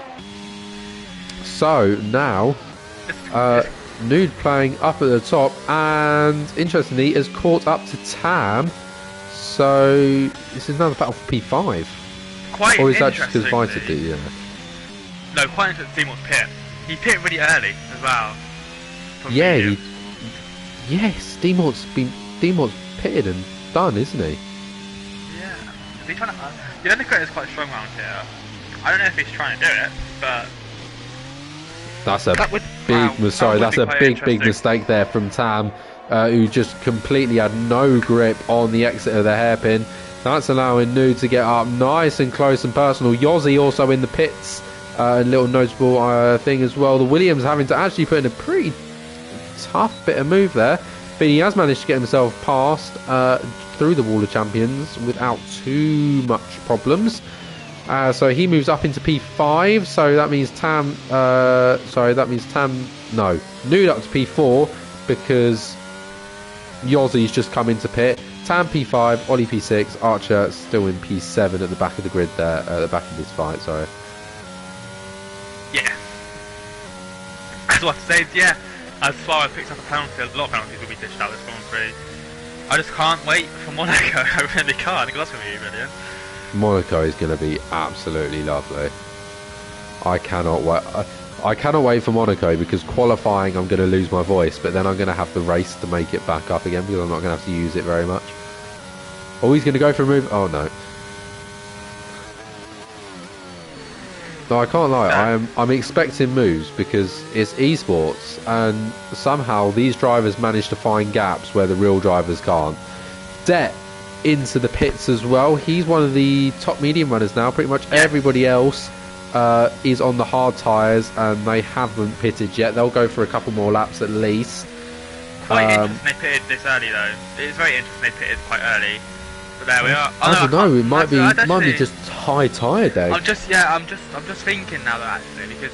So now Nude playing up at the top, and interestingly has caught up to Tam. So this is now the battle for P5. Quite or is that just because Vita did? Yeah. No, quite interesting. Demon's pit. He pit really early as well. Yeah. Yes, Demon's pitted and done, isn't he? Yeah. Is he trying to? The undercut is quite strong around here. I don't know if he's trying to do it, but. That's a big mistake there from Tam, who just completely had no grip on the exit of the hairpin. That's allowing Nude to get up nice and close and personal. Yossi also in the pits, a little notable thing as well. The Williams having to actually put in a pretty tough bit of move there, but he has managed to get himself past through the wall of champions without too much problems. So he moves up into P5. So that means Nude up to P4 because Yossi's just come into pit. Tam P5, Ollie P6, Archer still in P7 at the back of the grid there, at the back of this fight. Sorry. Yeah. that's what I have to say. Yeah, as far as picks up a penalty, a lot of penalties will be dished out this Grand Prix. I just can't wait for Monaco. I really can't, because that's going to be brilliant. Monaco is going to be absolutely lovely. I cannot wait. I cannot wait for Monaco, because qualifying I'm going to lose my voice, but then I'm going to have the race to make it back up again, because I'm not going to have to use it very much. Oh, he's going to go for a move. Oh no. No, I can't lie. I'm expecting moves, because it's esports, and somehow these drivers manage to find gaps where the real drivers can't. Det into the pits as well. He's one of the top medium runners now. Pretty much everybody else is on the hard tyres, and they haven't pitted yet. They'll go for a couple more laps at least. Quite interesting they pitted this early though. It's very interesting they pitted quite early. But there we are. I don't know. It might be just high tyre day. I'm just thinking now that actually, because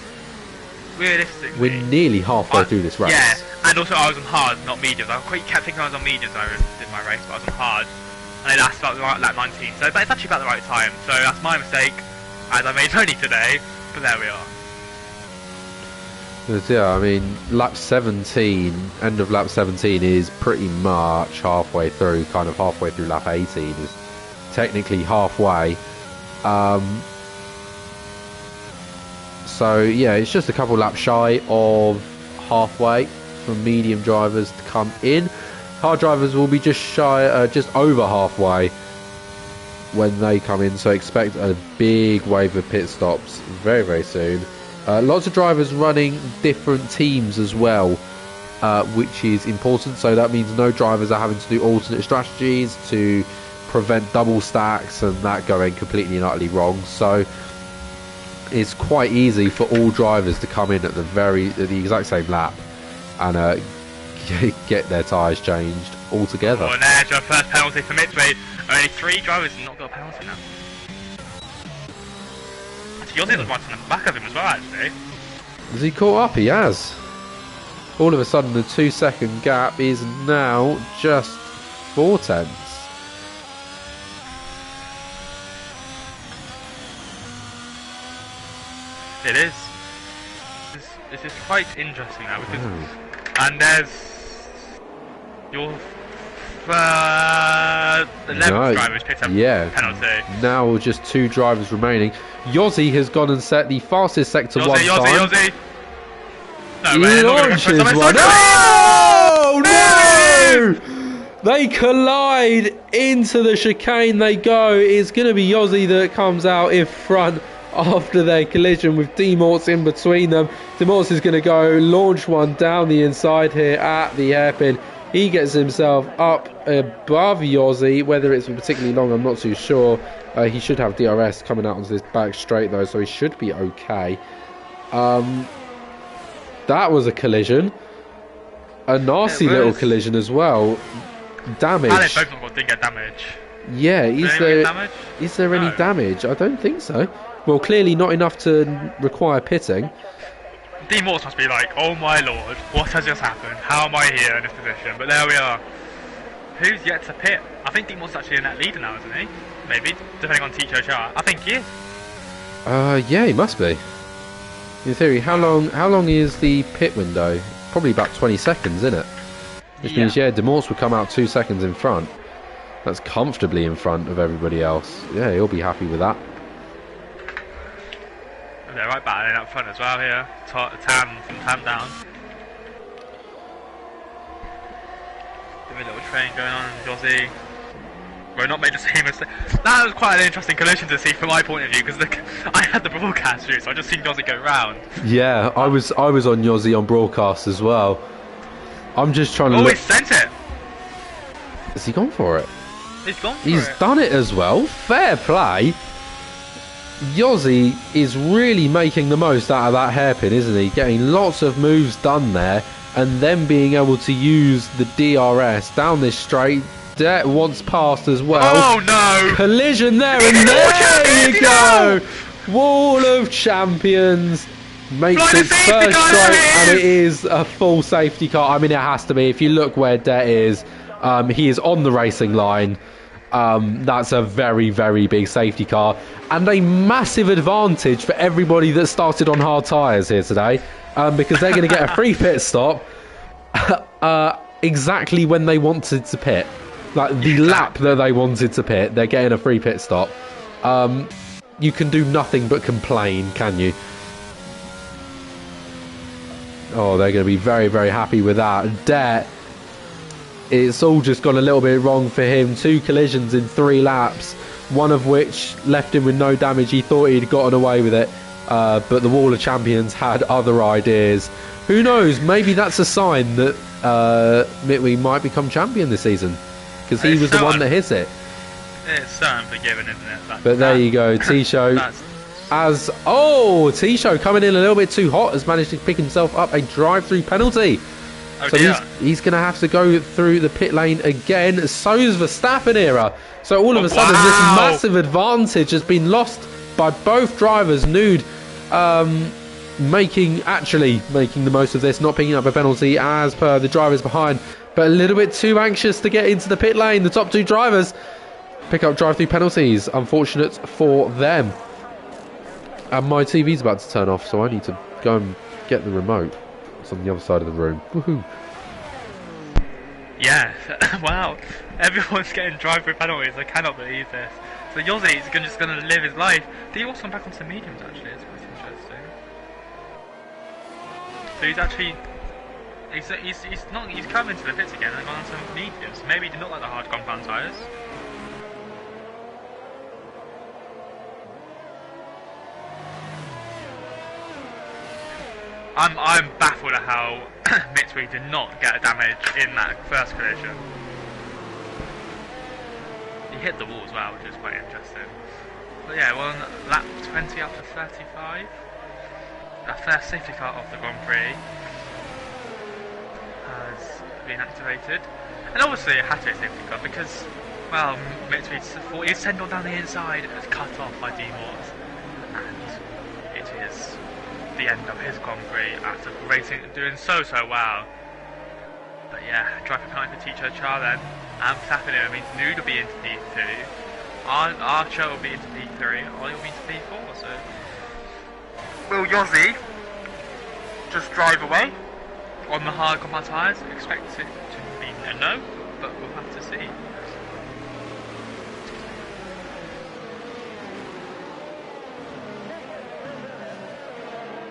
realistically we're nearly halfway through this race. Yeah, and also I was on hard, not mediums. I kept thinking I was on mediums when I did my race, but I was on hard, and it lasted about lap 19. So, but it's actually about the right time. So that's my mistake, as I made only today. But there we are. Yeah, I mean, lap 17, end of lap 17 is pretty much halfway through, kind of halfway through lap 18 is technically halfway. So yeah, it's just a couple laps shy of halfway for medium drivers to come in. Hard drivers will be just shy, just over halfway when they come in, so expect a big wave of pit stops very, very soon. Lots of drivers running different teams as well, which is important. So that means no drivers are having to do alternate strategies to prevent double stacks and that going completely and utterly wrong. So it's quite easy for all drivers to come in at the exact same lap and get their tyres changed altogether. Oh, and there's your first penalty for Midway. Only 3 drivers have not got a penalty now. Yossi was right on the back of him as well, actually. Has he caught up? He has. All of a sudden, the 2-second gap is now just 4 tenths. It is. This is quite interesting now, because and there's your 11th driver who's picked up penalty. Now just 2 drivers remaining. Yossi has gone and set the fastest sector one time. Yossi. No, he launches one. Oh no! They collide into the chicane. They go. It's going to be Yossi that comes out in front after their collision with Demorts in between them. Demorts is going to go launch one down the inside here at the hairpin. He gets himself up above Yossi. Whether it's particularly long, I'm not too sure. He should have DRS coming out onto this back straight though, so he should be okay. That was a collision. A nasty little collision as well. Damage. Both didn't get damage. Yeah, is there any damage? I don't think so. Well, clearly not enough to require pitting. D Morse must be like, oh my lord, what has just happened? How am I here in this position? But there we are. Who's yet to pit? I think D Morse is actually in that leader now, isn't he? Maybe, depending on Ticho chart. I think he is. Yeah, he must be. In theory, how long is the pit window? Probably about 20 seconds, isn't it? Which means, Demorts would come out 2 seconds in front. That's comfortably in front of everybody else. Yeah, he'll be happy with that. They're right battling up front as well here. Tam down. Give a little train going on, Jossie. We're not made the same mistake. That was quite an interesting collision to see from my point of view, because I had the broadcast view, so I just seen Jossie go round. Yeah, I was on Yossi on broadcast as well. I'm just trying to look. He sent it! Has he gone for it? He's gone for it. He's done it as well. Fair play. Yossi is really making the most out of that hairpin, isn't he? Getting lots of moves done there, and then being able to use the DRS down this straight. Det once passed as well. Oh no! Collision there, and there you go! Wall of Champions makes its first straight, and it is a full safety car. I mean, it has to be. If you look where Det is, he is on the racing line. That's a very, very big safety car and a massive advantage for everybody that started on hard tyres here today, because they're going to get a free pit stop exactly when they wanted to pit. Like the lap that they wanted to pit, they're getting a free pit stop. You can do nothing but complain, can you? Oh, they're going to be very, very happy with that. Det, it's all just gone a little bit wrong for him. 2 collisions in 3 laps, one of which left him with no damage. He thought he'd gotten away with it, but the Wall of Champions had other ideas. Who knows? Maybe that's a sign that Mitwee might become champion this season, because he was the one that hit it. It's so unforgiving, isn't it? But there you go, T-Show. T-Show coming in a little bit too hot, has managed to pick himself up a drive-through penalty. Oh, so he's going to have to go through the pit lane again. So's Verstappen era. So all of a sudden, this massive advantage has been lost by both drivers. Nude making the most of this, not picking up a penalty as per the drivers behind, but a little bit too anxious to get into the pit lane. The top 2 drivers pick up drive-through penalties. Unfortunate for them. And my TV's about to turn off, so I need to go and get the remote. It's on the other side of the room. Woohoo! Yeah, wow. Everyone's getting drive-through penalties. I cannot believe this. So Yossi is just going to live his life. Did he also come back onto mediums, actually? It's quite interesting. So he's actually... He's come into the pits again and gone on some mediums. Maybe he did not like the hard compound tyres. I'm baffled at how Mitwee did not get a damage in that first collision. He hit the wall as well, which is quite interesting. But yeah, we're on lap 20 up to 35. The first safety car of the Grand Prix has been activated. And obviously it had to be a safety car because, well, Mitwee thought he'd send on down the inside and it was cut off by D-Morse. And it is the end of his Grand Prix after racing, doing so well. But yeah, driving penalty for Teacher Char then, and Verstappen it means Nude will be into P2, Archer will be into P3, Ollie will be into P4, so... Will Yossi just drive away on the hard compound tyres? Expect it to be a no, but we'll have to see.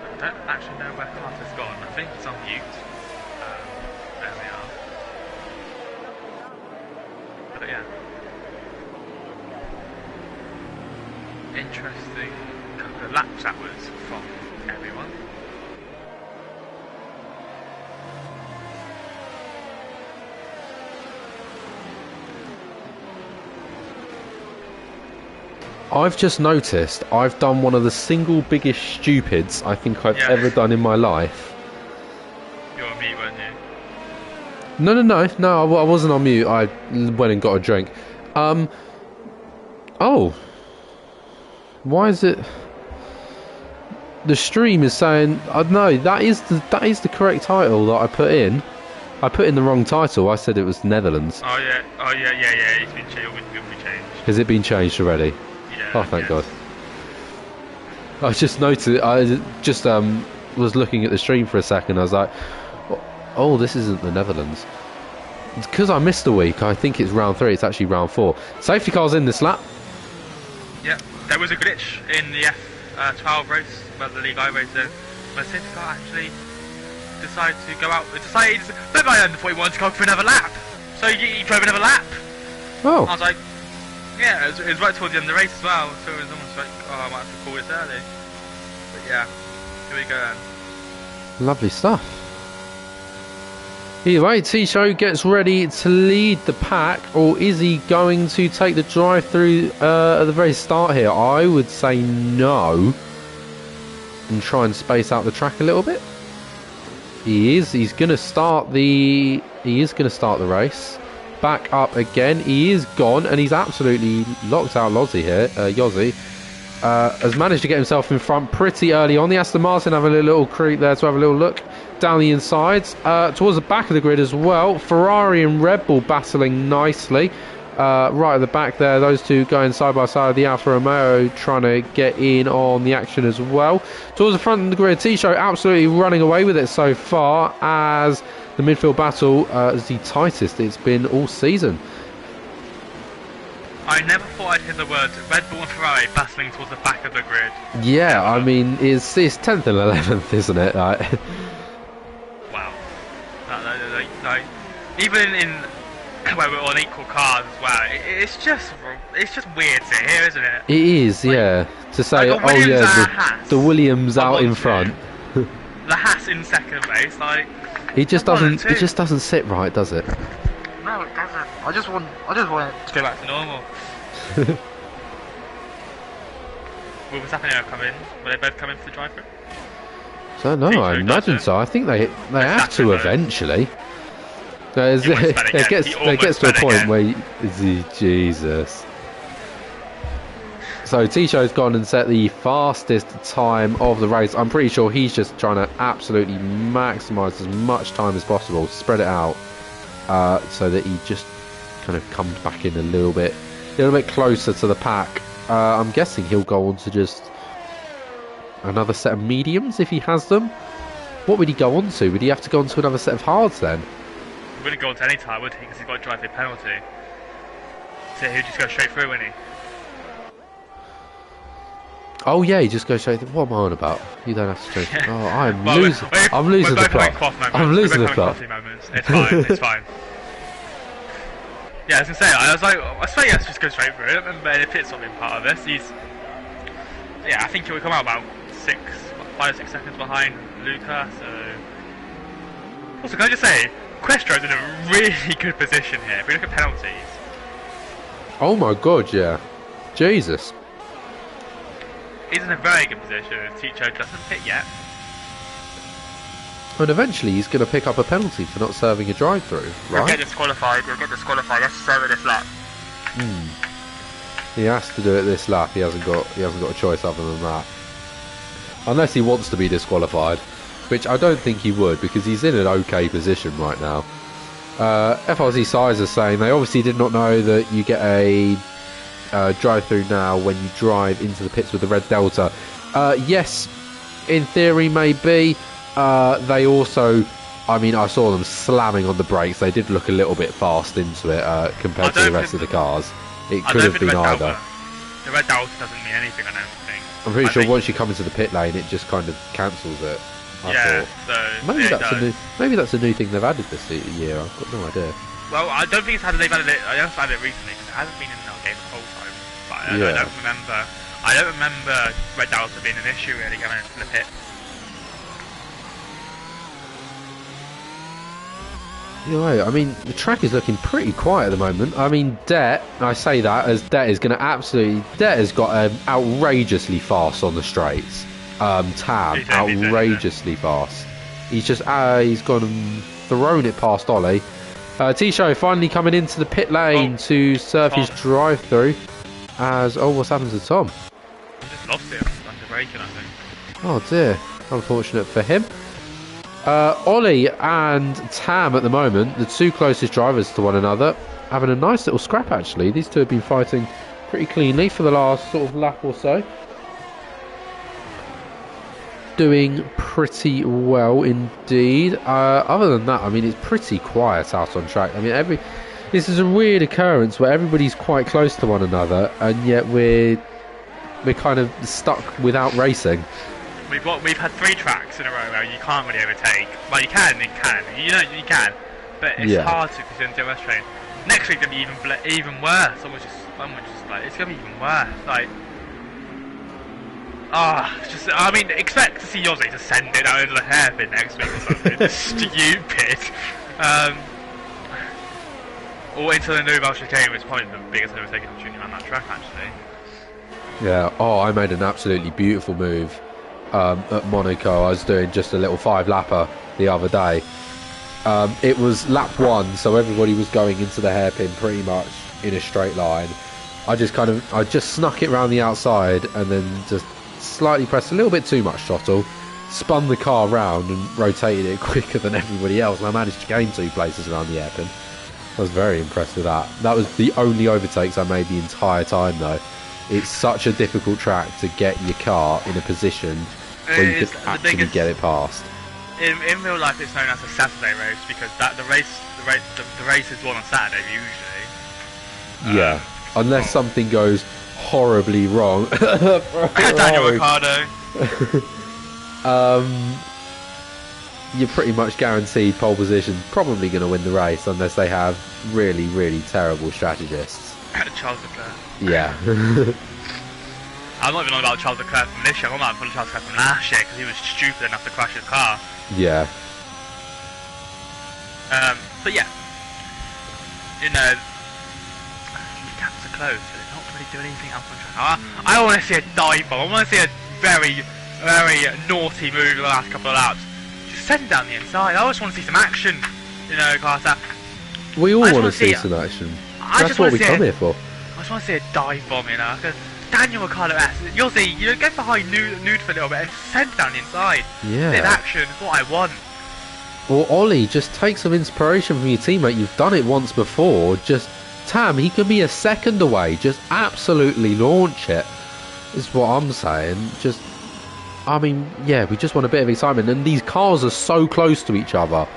I don't actually know where Carter's gone. I think it's on mute. There we are. But yeah. Interesting couple of laps that was from everyone. I've just noticed I've done one of the single biggest stupids I think I've ever done in my life. You're on mute, weren't you? No, I wasn't on mute. I went and got a drink. Oh. Why is it... The stream is saying... no, that is the correct title that I put in. I put in the wrong title. I said it was Netherlands. Oh yeah. It's been changed. It'll be changed. Has it been changed already? Yeah. Oh, thank God. I just noticed. I just was looking at the stream for a second. I was like, "Oh, this isn't the Netherlands." Because I missed a week. I think it's round 3. It's actually round 4. Safety car's in this lap. Yeah, there was a glitch in the F12 race, where the League I race in. The safety car actually decided to go out. It decided, but I thought he wanted to go for another lap, so he drove another lap. Oh. I was like, yeah, it was right towards the end of the race as well, so it was almost like, oh, I might have to call this early. But yeah, here we go then. Lovely stuff. Either way, T-Show gets ready to lead the pack, or is he going to take the drive through at the very start here? I would say no, and try and space out the track a little bit. He is. He's going to start the. He is going to start the race. Back up again. He is gone, and he's absolutely locked out Lozzie here. Yossi has managed to get himself in front pretty early on. The Aston Martin have a little creep there to have a little look down the insides. Towards the back of the grid as well. Ferrari and Red Bull battling nicely. right at the back there. Those two going side by side. The Alfa Romeo trying to get in on the action as well. Towards the front of the grid, T-Show absolutely running away with it so far, as the midfield battle is the tightest it's been all season. I never thought I'd hear the words Red Bull and Ferrari battling towards the back of the grid. Yeah, I mean, it's 10th and 11th, isn't it? Like, wow. Even in where we're on equal cars as well, it's just weird to hear, isn't it? it is, Like, yeah. To say, like oh yeah, Haas, the Williams out in front. The Haas in second place, like It just doesn't sit right, does it? no, it doesn't. I just want it to go back to normal. Will Verstappen come in? Will they both come in for the drive-through? So no, I imagine so. I think they have to eventually. It gets to a point where Jesus. So T-Show's gone and set the fastest time of the race. I'm pretty sure he's just trying to absolutely maximise as much time as possible, spread it out, so that he just kind of comes back in a little bit closer to the pack. I'm guessing he'll go on to just another set of mediums if he has them. What would he go on to? Would he have to go on to another set of hards then? He wouldn't go on to any time, would he? Because he's got a drive-through penalty. So he'll just go straight through, wouldn't he? Oh yeah, he just goes straight through. What am I on about? You don't have to change. Yeah. Oh, I'm Well, losing the plot. I'm losing the plot. It's fine, it's fine. Yeah, I was gonna say, I swear he has to just go straight through. I don't remember any pit stop being part of this. Yeah, I think he will come out about 5 or 6 seconds behind Luca, so... Also, can I just say, Questro's in a really good position here. If we look at penalties... Oh my god, yeah. Jesus. He's in a very good position. Ticho doesn't pit yet. And eventually he's going to pick up a penalty for not serving a drive-through, right? He'll get disqualified. He has to serve it this lap. He has to do it this lap. He hasn't got a choice other than that. Unless he wants to be disqualified, which I don't think he would, because he's in an okay position right now. FRZ Size is saying they obviously did not know that you get a drive-through now when you drive into the pits with the red Delta. Yes, in theory, maybe. They also, I mean, I saw them slamming on the brakes. They did look a little bit fast into it compared to the rest of the cars. It could have been either. The red Delta doesn't mean anything, I don't think. I'm pretty sure once you come into the pit lane, it just kind of cancels it. I thought. Maybe that's a new thing they've added this year. I've got no idea. Well, I don't think they've added it. I just added it recently because it hasn't been in our game the whole time. But I don't remember red Delta being an issue really going into the pit. You're right. I mean, the track is looking pretty quiet at the moment. I mean, I say that as Det is going to Det has got outrageously fast on the straights. Tam, outrageously fast. He's just, he's gone and thrown it past Ollie. T-Show finally coming into the pit lane to serve his drive-through. What's happened to Tom? I just lost him under braking, I think. Oh dear, unfortunate for him. Ollie and Tam at the moment, the two closest drivers to one another, having a nice little scrap actually. These two have been fighting pretty cleanly for the last sort of lap or so. Doing pretty well indeed. Other than that, I mean, it's pretty quiet out on track. I mean, this is a weird occurrence where everybody's quite close to one another, and yet we're kind of stuck without racing. We've had 3 tracks in a row where you can't really overtake. Well, you can, you can, but it's hard to because you're in DRS train. Next week gonna be even worse. I'm just like, it's gonna be even worse. Like, I mean, expect to see Yossi to send it out into the hairpin next week or something. It's stupid. Or into the Nouvelle Chicane, which is probably the biggest overtaking opportunity on that track, actually. Yeah. Oh, I made an absolutely beautiful move. At Monaco, I was doing just a little 5-lapper the other day. It was lap 1, so everybody was going into the hairpin pretty much in a straight line. I just snuck it round the outside and then just slightly pressed a little bit too much throttle, spun the car round and rotated it quicker than everybody else, and I managed to gain 2 places around the hairpin. I was very impressed with that. That was the only overtakes I made the entire time, though. It's such a difficult track to get your car in a position where you can actually get it past. In real life, it's known as a Saturday race because the race is won on Saturday usually. Yeah, unless something goes horribly wrong. Daniel Ricciardo. You're pretty much guaranteed pole position. Probably going to win the race unless they have really, really terrible strategists. Charles Leclerc. Yeah. I'm not even on about Charles Leclerc from this year. I'm on about Charles Leclerc from last year because he was stupid enough to crash his car. Yeah. But yeah, you know, the gaps are close, so they're not really doing anything else on track. I want to see a dive bomb. I want to see a very, very naughty move in the last couple of laps. Just send down the inside. I just want to see some action, you know, Carter. We all want to see some action. That's what we come here for. I just want to see a dive bomb, you know. Daniel Ricciardo S. You'll see, you go behind nude for a little bit and send down the inside. Yeah. Bit of action is what I want. Well, Ollie, just take some inspiration from your teammate. You've done it once before. Just, Tam, he can be a second away. Just absolutely launch it. Is what I'm saying. Just, I mean, yeah, we just want a bit of excitement. And these cars are so close to each other.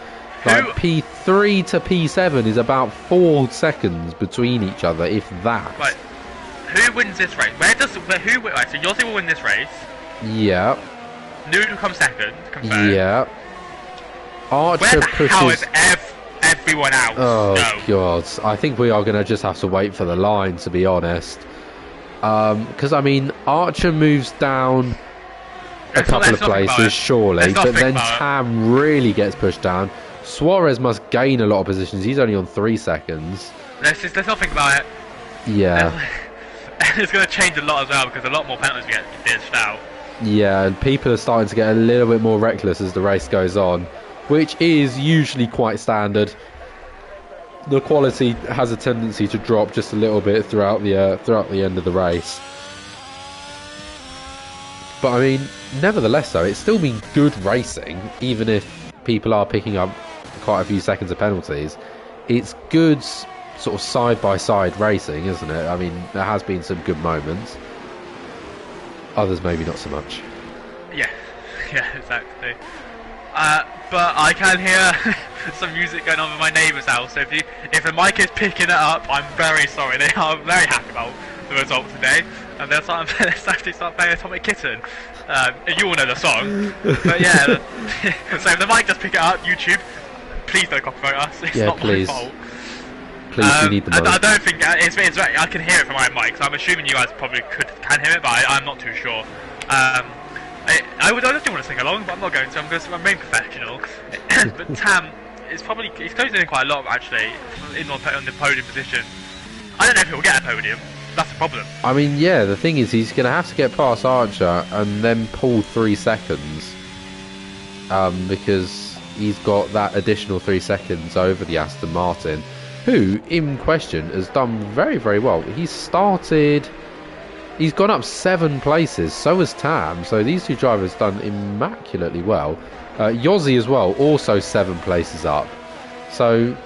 Like P3 to P7 is about 4 seconds between each other, if that. Right. Who wins this race? Right, so Yossi will win this race. Yeah. Nude will come second. Confirmed. Yeah. Archer Where the pushes. hell is everyone else? Oh no. God! I think we are going to just have to wait for the line, to be honest. Because I mean, Archer moves down a couple of places, surely, but then Tam really gets pushed down. Suarez must gain a lot of positions. He's only on 3 seconds. Let's not think about it. Yeah. It's going to change a lot as well because a lot more penalties get dished out. Yeah, and people are starting to get a little bit more reckless as the race goes on, which is usually quite standard. The quality has a tendency to drop just a little bit throughout the end of the race. But I mean, nevertheless, though, it's still been good racing, even if people are picking up quite a few seconds of penalties. It's good sort of side-by-side racing, isn't it? I mean, there has been some good moments. Others maybe not so much. Yeah, exactly. But I can hear some music going on in my neighbour's house. So if the mic is picking it up, I'm very sorry. They are very happy about the result today, and they'll actually start playing Atomic Kitten. You all know the song, but yeah. So if the mic does pick it up, YouTube, please don't copyright us. It's not my fault. Please, we need the money. I don't think it's right. I can hear it from my mic, so I'm assuming you guys probably can hear it, but I'm not too sure. I just want to sing along, but I'm not going to. I'm going to remain professional. But Tam is he's closing in quite a lot actually on the podium position. I don't know if he'll get a podium. That's the problem. I mean, yeah, the thing is, he's going to have to get past Archer and then pull 3 seconds, because he's got that additional 3 seconds over the Aston Martin, who, in question, has done very, very well. He's gone up 7 places, so has Tam, so these two drivers done immaculately well. Yossi as well, also 7 places up. So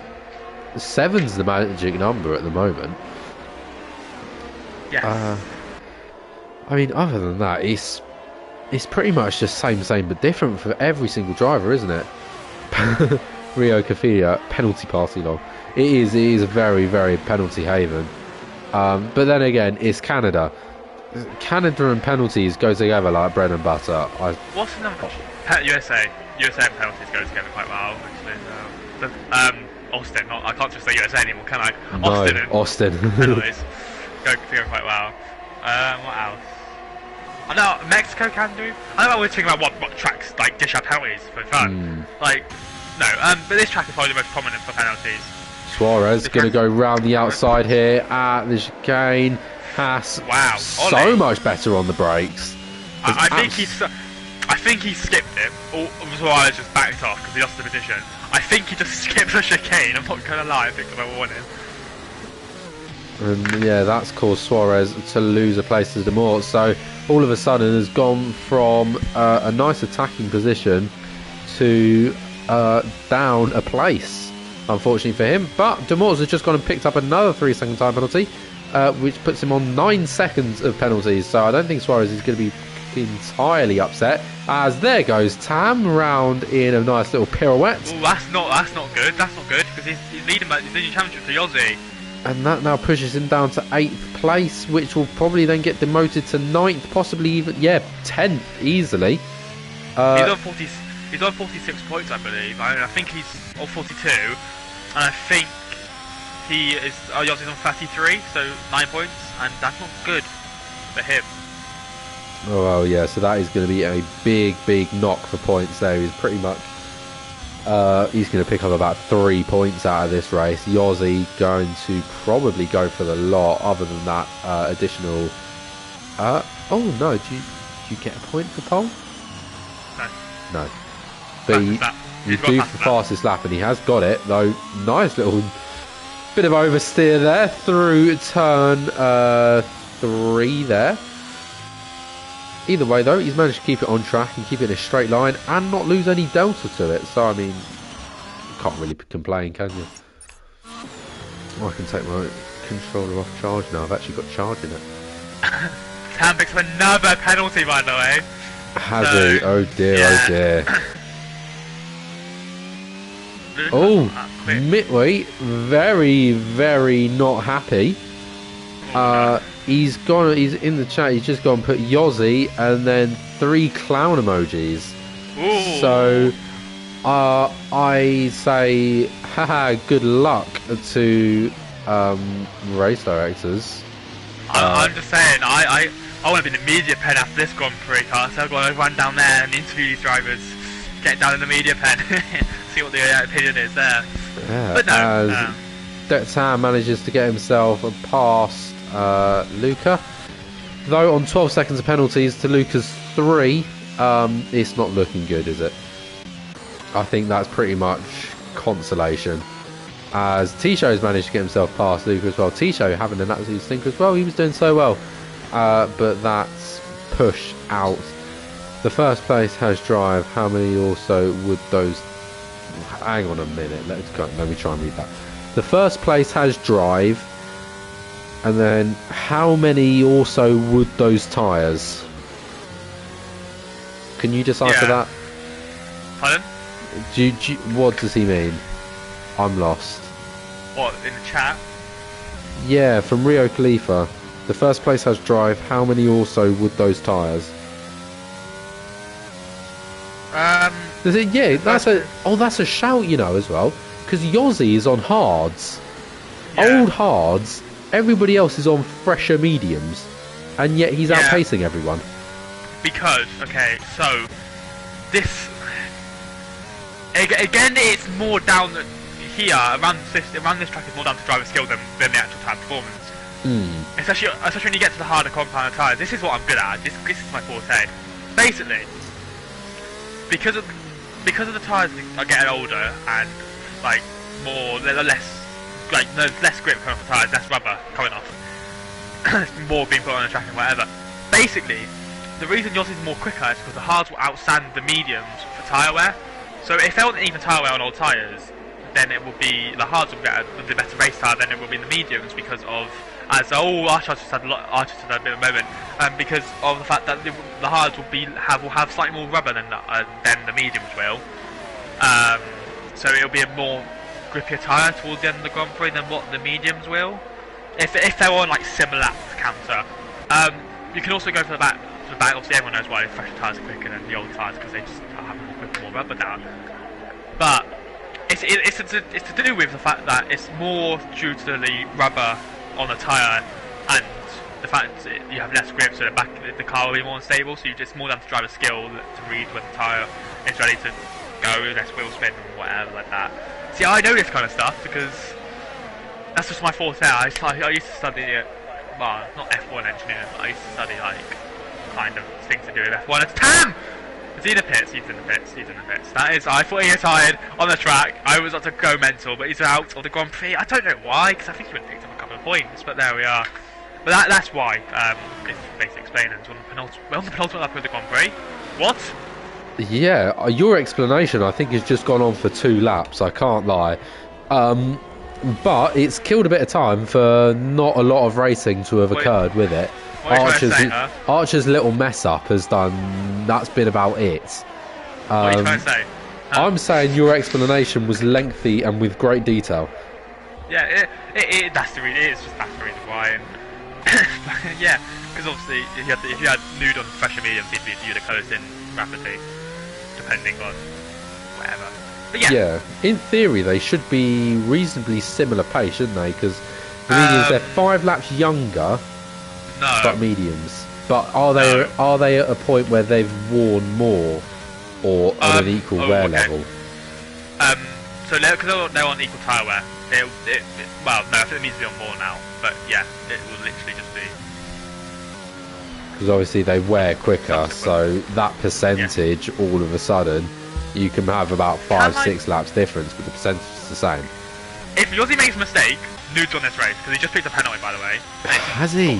7's the magic number at the moment. Yes. I mean, other than that, it's pretty much just same but different for every single driver, isn't it? Rio Cafia, penalty party long. It is a very, very penalty haven. But then again, it's Canada. Canada and penalties go together like bread and butter. What's the number? USA and penalties go together quite well, actually. Austin. I can't just say USA anymore, can I? No, Austin. Penalties go quite well. What else? I know Mexico can do. I know we're talking about what tracks like dish out penalties for fun. But this track is probably the most prominent for penalties. Suarez going to go round the outside here at the chicane. Haas, wow, so much better on the brakes. I think he skipped it, or Suarez just backed off because he lost the position. I think he just skipped the chicane. I'm not going to lie. I think I won him. And yeah, that's caused Suarez to lose a place to Demort. So all of a sudden has gone from a nice attacking position to down a place. unfortunately for him. But Demors has just gone and picked up another 3-second time penalty, which puts him on 9 seconds of penalties. So I don't think Suarez is going to be entirely upset. As there goes Tam round in a nice little pirouette. Oh, that's not good. That's not good because he's leading the championship for Yossi. And that now pushes him down to 8th place, which will probably then get demoted to 9th, possibly even 10th easily. He's on 40. He's on 46 points, I believe. I think he's on 42, and I think he is. Yossi's on 33, so 9 points, and that's not good for him. Oh well, yeah. So that is going to be a big knock for points there. He's pretty much. He's going to pick up about 3 points out of this race. Yossi going to probably go for the lot. Other than that, additional. Oh no! Do you get a point for pole? No. But you do for fastest lap, and he has got it though. Nice little bit of oversteer there through turn 3 there. Either way though, he's managed to keep it on track and keep it in a straight line and not lose any delta to it. So I mean, you can't really complain, can you? Oh, I can take my controller off charge now. I've actually got charge in it. Tam picks up another penalty, by the way. Has he? Oh dear, yeah. oh dear. Oh, Midway, very not happy. He's in the chat, he's just gone and put Yossi and then 3 clown emojis. Ooh. So, I say, haha, good luck to race directors. I'm just saying, I want to be in the media pen after this Grand Prix car, so I've got to run down there and interview these drivers. Get down in the media pen, see what the opinion is there. Yeah, but no, as Tam manages to get himself past Luca. Though on 12 seconds of penalties to Luca's 3, it's not looking good, is it? I think that's pretty much consolation. As Tisho's managed to get himself past Luca as well. Tisho having an absolute stinker as well. He was doing so well. But that's pushed out. The first place has drive. How many also would those... Hang on a minute. Let me try and read that. The first place has drive. And then how many also would those tyres? Can you just answer that? Pardon? What does he mean? I'm lost. What, in the chat? Yeah, from Rio Khalifa. The first place has drive. How many also would those tyres? Yeah, that's a shout, you know, as well. Because Yossi is on hards, old hards. Everybody else is on fresher mediums, and yet he's outpacing everyone. Because so this again, it's more down here around this track is more down to driver skill than the actual time performance. Especially when you get to the harder compound tyres. This is what I'm good at. This is my forte. Basically, because of the tyres are getting older and like there's less grip coming off the tyres, less rubber coming off. There's more being put on the track and whatever. Basically, the reason yours is more quicker is because the hards will outstand the mediums for tyre wear. So if there wasn't even tyre wear on old tyres, then it will be the hards will get the better race tyre than it will be in the mediums because of Archer just had a bit of a moment because of the fact that the hards will have slightly more rubber than the mediums will. So it'll be a more grippier tyre towards the end of the Grand Prix than what the mediums will. If they're on like similar laps to counter. You can also go for the back. Obviously, everyone knows why fresher tyres are quicker than the old tyres because they just have more grip and more rubber now. But it's to do with the fact that it's more due to the rubber on the tyre and the fact that you have less grip, so the car will be more unstable. So it's more down to driver skill to read when the tyre is ready to go, less wheel spin and whatever like that. See, I know this kind of stuff because that's just my forte. I used to study it. Well, not F1 engineering, but I used to study like kind of things to do with F1. It's Tam! He's in the pits. That is, I thought he retired on the track. I was about to go mental, but he's out of the Grand Prix. I don't know why, because I think he would have picked up a couple of points, but there we are. But that's why, it's basically explaining. It's on the penultimate lap of the Grand Prix. What? Yeah, your explanation I think has just gone on for 2 laps, I can't lie. But it's killed a bit of time for not a lot of racing to have occurred with it. What are you trying to say, huh? Archer's little mess up has done. That's been about it. What are you trying to say? Huh? I'm saying your explanation was lengthy and with great detail. Yeah, that's the reason. That's the reason why. And yeah, because obviously if you had nude on fresher mediums, you'd have closed in rapidly, depending on whatever. But yeah, in theory they should be reasonably similar pace, shouldn't they? Because the mediums they're 5 laps younger, but mediums. But are they at a point where they've worn more, or on an equal wear level? So because they're on equal tyre wear, well, no, I think it needs to be on more now. But yeah, it will literally just be. Because obviously they wear quicker, so that percentage all of a sudden. You can have about 5-6 laps difference, but the percentage is the same. If Yossi makes a mistake, Nude's on this race, because he just picked a penalty, by the way. Has he?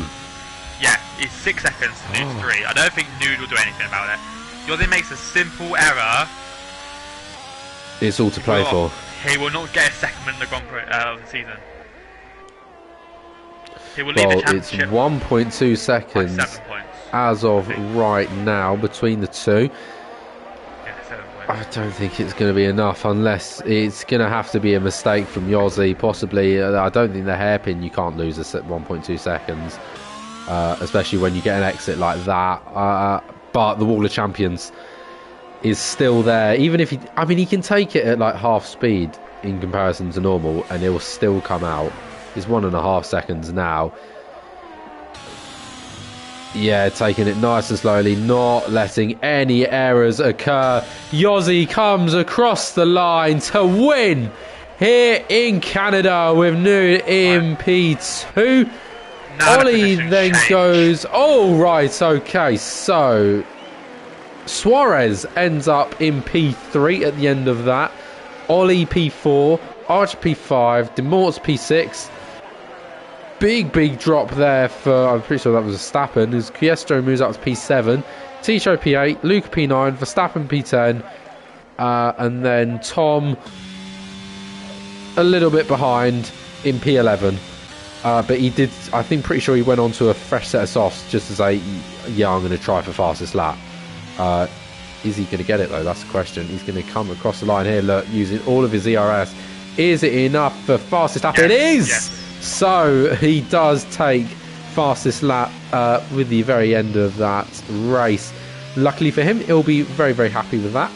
Yeah, he's 6 seconds, Nude's 3. I don't think Nude will do anything about it. Yossi makes a simple error. It's all to play for. He will not get a second in the Grand Prix of the season. He will leave the championship. It's 1.2 seconds 7 points. As of right now between the two. I don't think it's going to be enough unless it's going to have to be a mistake from Yossi, possibly. I don't think the hairpin you can't lose at 1.2 seconds, especially when you get an exit like that. But the Wall of Champions is still there. Even if he can take it at like half speed in comparison to normal, and it will still come out. It's 1.5 seconds now. Yeah, taking it nice and slowly, not letting any errors occur. Yossi comes across the line to win here in Canada with Nude in P2. Ollie then goes... Oh, right, okay, so... Suarez ends up in P3 at the end of that. Ollie P4, Archer P5, Demorts P6. Big drop there for, I'm pretty sure that was Verstappen, as Quiestro moves up to P7, Tisho P8, Luke P9, Verstappen P10, and then Tom a little bit behind in P11. But he did, I think, pretty sure he went on to a fresh set of softs just to say, yeah, I'm going to try for fastest lap. Is he going to get it though? That's the question. He's going to come across the line here, look, using all of his ERS. Is it enough for fastest lap? Yes, it is! Yes. So he does take fastest lap with the very end of that race. Luckily for him, he'll be very happy with that.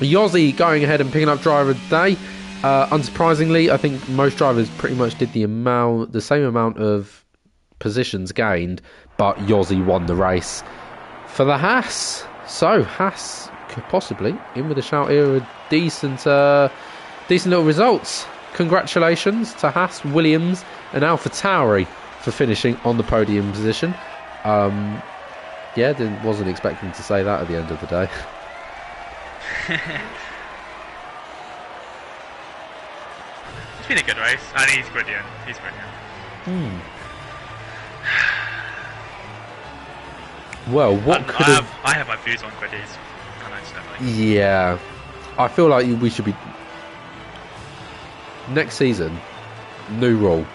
Yossi going ahead and picking up driver of the day. Unsurprisingly, I think most drivers pretty much did the same amount of positions gained, but Yossi won the race for the Haas. So Haas could possibly in with a shout here with decent little results. Congratulations to Haas, Williams and AlphaTauri for finishing on the podium position. Wasn't expecting to say that at the end of the day. It's been a good race, and he's brilliant. Well, what could have... I have my views on Griddies. Yeah. I feel like we should be... Next season, new rule.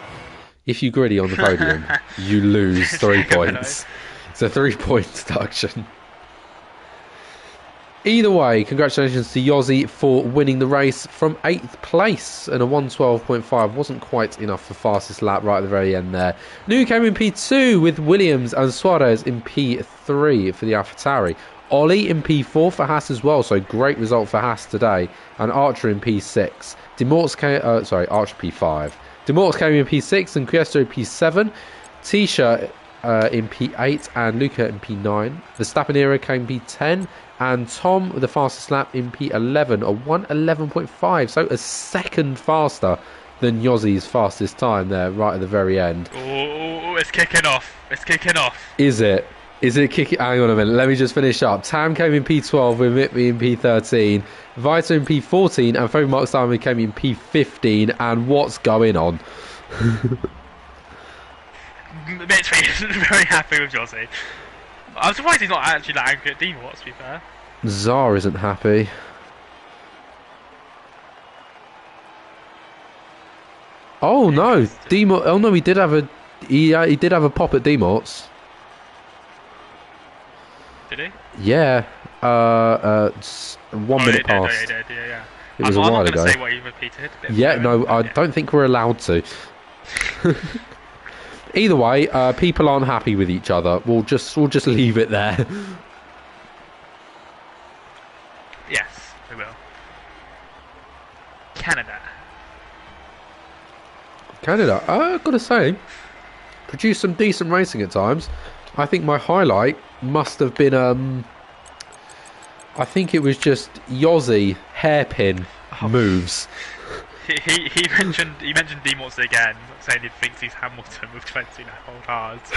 If you griddy on the podium, you lose 3 points. It's a 3-point deduction. Either way, congratulations to Yossi for winning the race from 8th place. And a 1:12.5 wasn't quite enough for fastest lap right at the very end there. New came in P2 with Williams and Suarez in P3 for the AlphaTauri. Ollie in P4 for Haas as well, so great result for Haas today. And Archer in P6. Archer P5. Demorts came in P6 and Quiestro P7. Tisha in P8 and Luca in P9. Verstappen era came P10 and Tom with the fastest lap in P11, a 1:11.5, so a second faster than Yossi's fastest time there right at the very end. Oh, it's kicking off. Is it? Is it kicking? Hang on a minute. Let me just finish up. Tam came in P12 with Mitby in P13. Vita in P14 and Fabian Markstein came in P15. And what's going on? Mitby is very happy with Yossi. I'm surprised he's not actually that angry at Demorts, to be fair. Czar isn't happy. Oh no, Interesting. Demort. Oh no, he did have a pop at Demorts. Did he? Yeah. 1 Oh, he minute did. Oh, yeah, he past. did. Yeah, yeah. It was a I'm not while going to ago. say what he repeated. Bit Yeah, fluent, no, I but yeah. don't think we're allowed to. Either way, people aren't happy with each other. We'll just leave it there. Yes, we will. Canada. Canada, gotta say, produced some decent racing at times. I think my highlight must have been I think it was just Yossi hairpin Oh, moves. he mentioned Demorts again, saying he thinks he's Hamilton with 20 whole cards.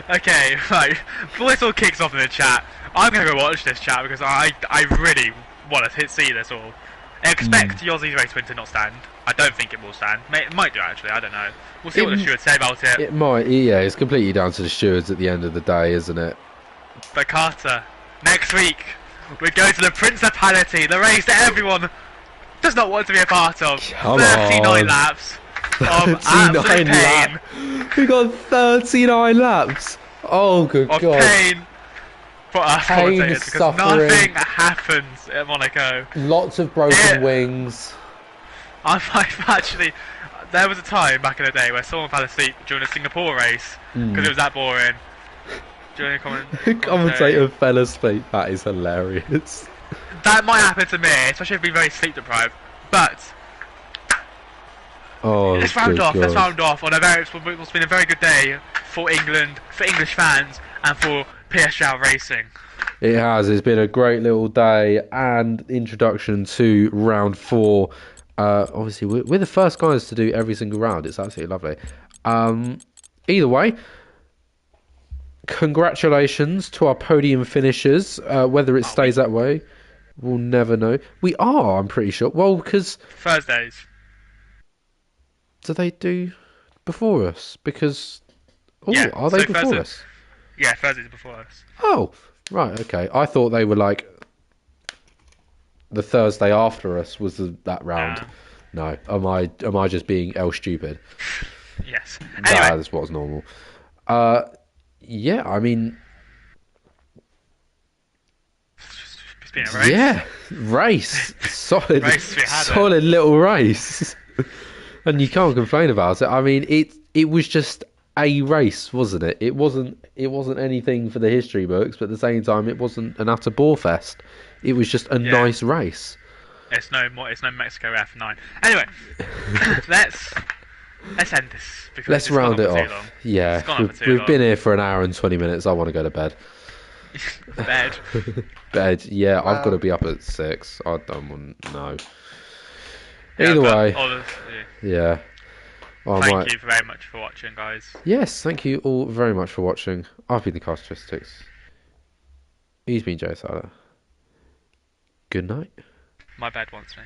Okay, right. Before this all kicks off in the chat, I'm gonna go watch this chat because I really want to see this all. Expect Yossi's race win to not stand. I don't think it will stand. It might do actually. I don't know. We'll see what the stewards say about it. It might, yeah. It's completely down to the stewards at the end of the day, isn't it? But Carter, next week we're going to the Principality, the race that everyone does not want to be a part of. Come 39 on. laps of absolute 39 pain. We got 39 laps. Oh, good Of God. pain for us Pain, commentators because suffering. nothing happens at Monaco. Lots of broken Yeah. wings. I've actually. There was a time back in the day where someone fell asleep during a Singapore race because it was that boring. During a The commentary. commentator fell asleep. That is hilarious. That might happen to me, especially if I've been very sleep deprived. But Oh, let's round good off. Let's God. round off on it's been a very good day for England, for English fans, and for PSGL racing. It has. It's been a great little day and introduction to round 4. Obviously, we're the first guys to do every single round. It's absolutely lovely. Either way, congratulations to our podium finishers. Whether it stays that way, we'll never know. We are, I'm pretty sure. Well, because Thursdays. do they do before us? Because Yeah, are they so before Thursday, us? yeah, Thursdays before us. Oh, right, okay. I thought they were like the Thursday after us was that round. No, am I just being L stupid? Yes. Anyway, That's what's normal. Yeah, I mean, it's been a race. yeah, race, solid, Race, we had it. solid little race, and you can't complain about it. I mean, it was just a race, wasn't it? It wasn't anything for the history books, but at the same time, it wasn't an utter bore fest. It was just a nice race. It's no more. It's no Mexico F9. Anyway, let's end this because Let's it's gone round on it for too off. long. Yeah, It's gone on for too we've long. been here for an hour and 20 minutes. I want to go to bed. Bed. Bed. Yeah, I've got to be up at 6. I don't want no. Yeah, Either but way, honestly, yeah. Well, I thank might. you very much for watching, guys. Yes, thank you all very much for watching. I've been the Castristics. He's been Joe Sala. Good night. My bed wants me.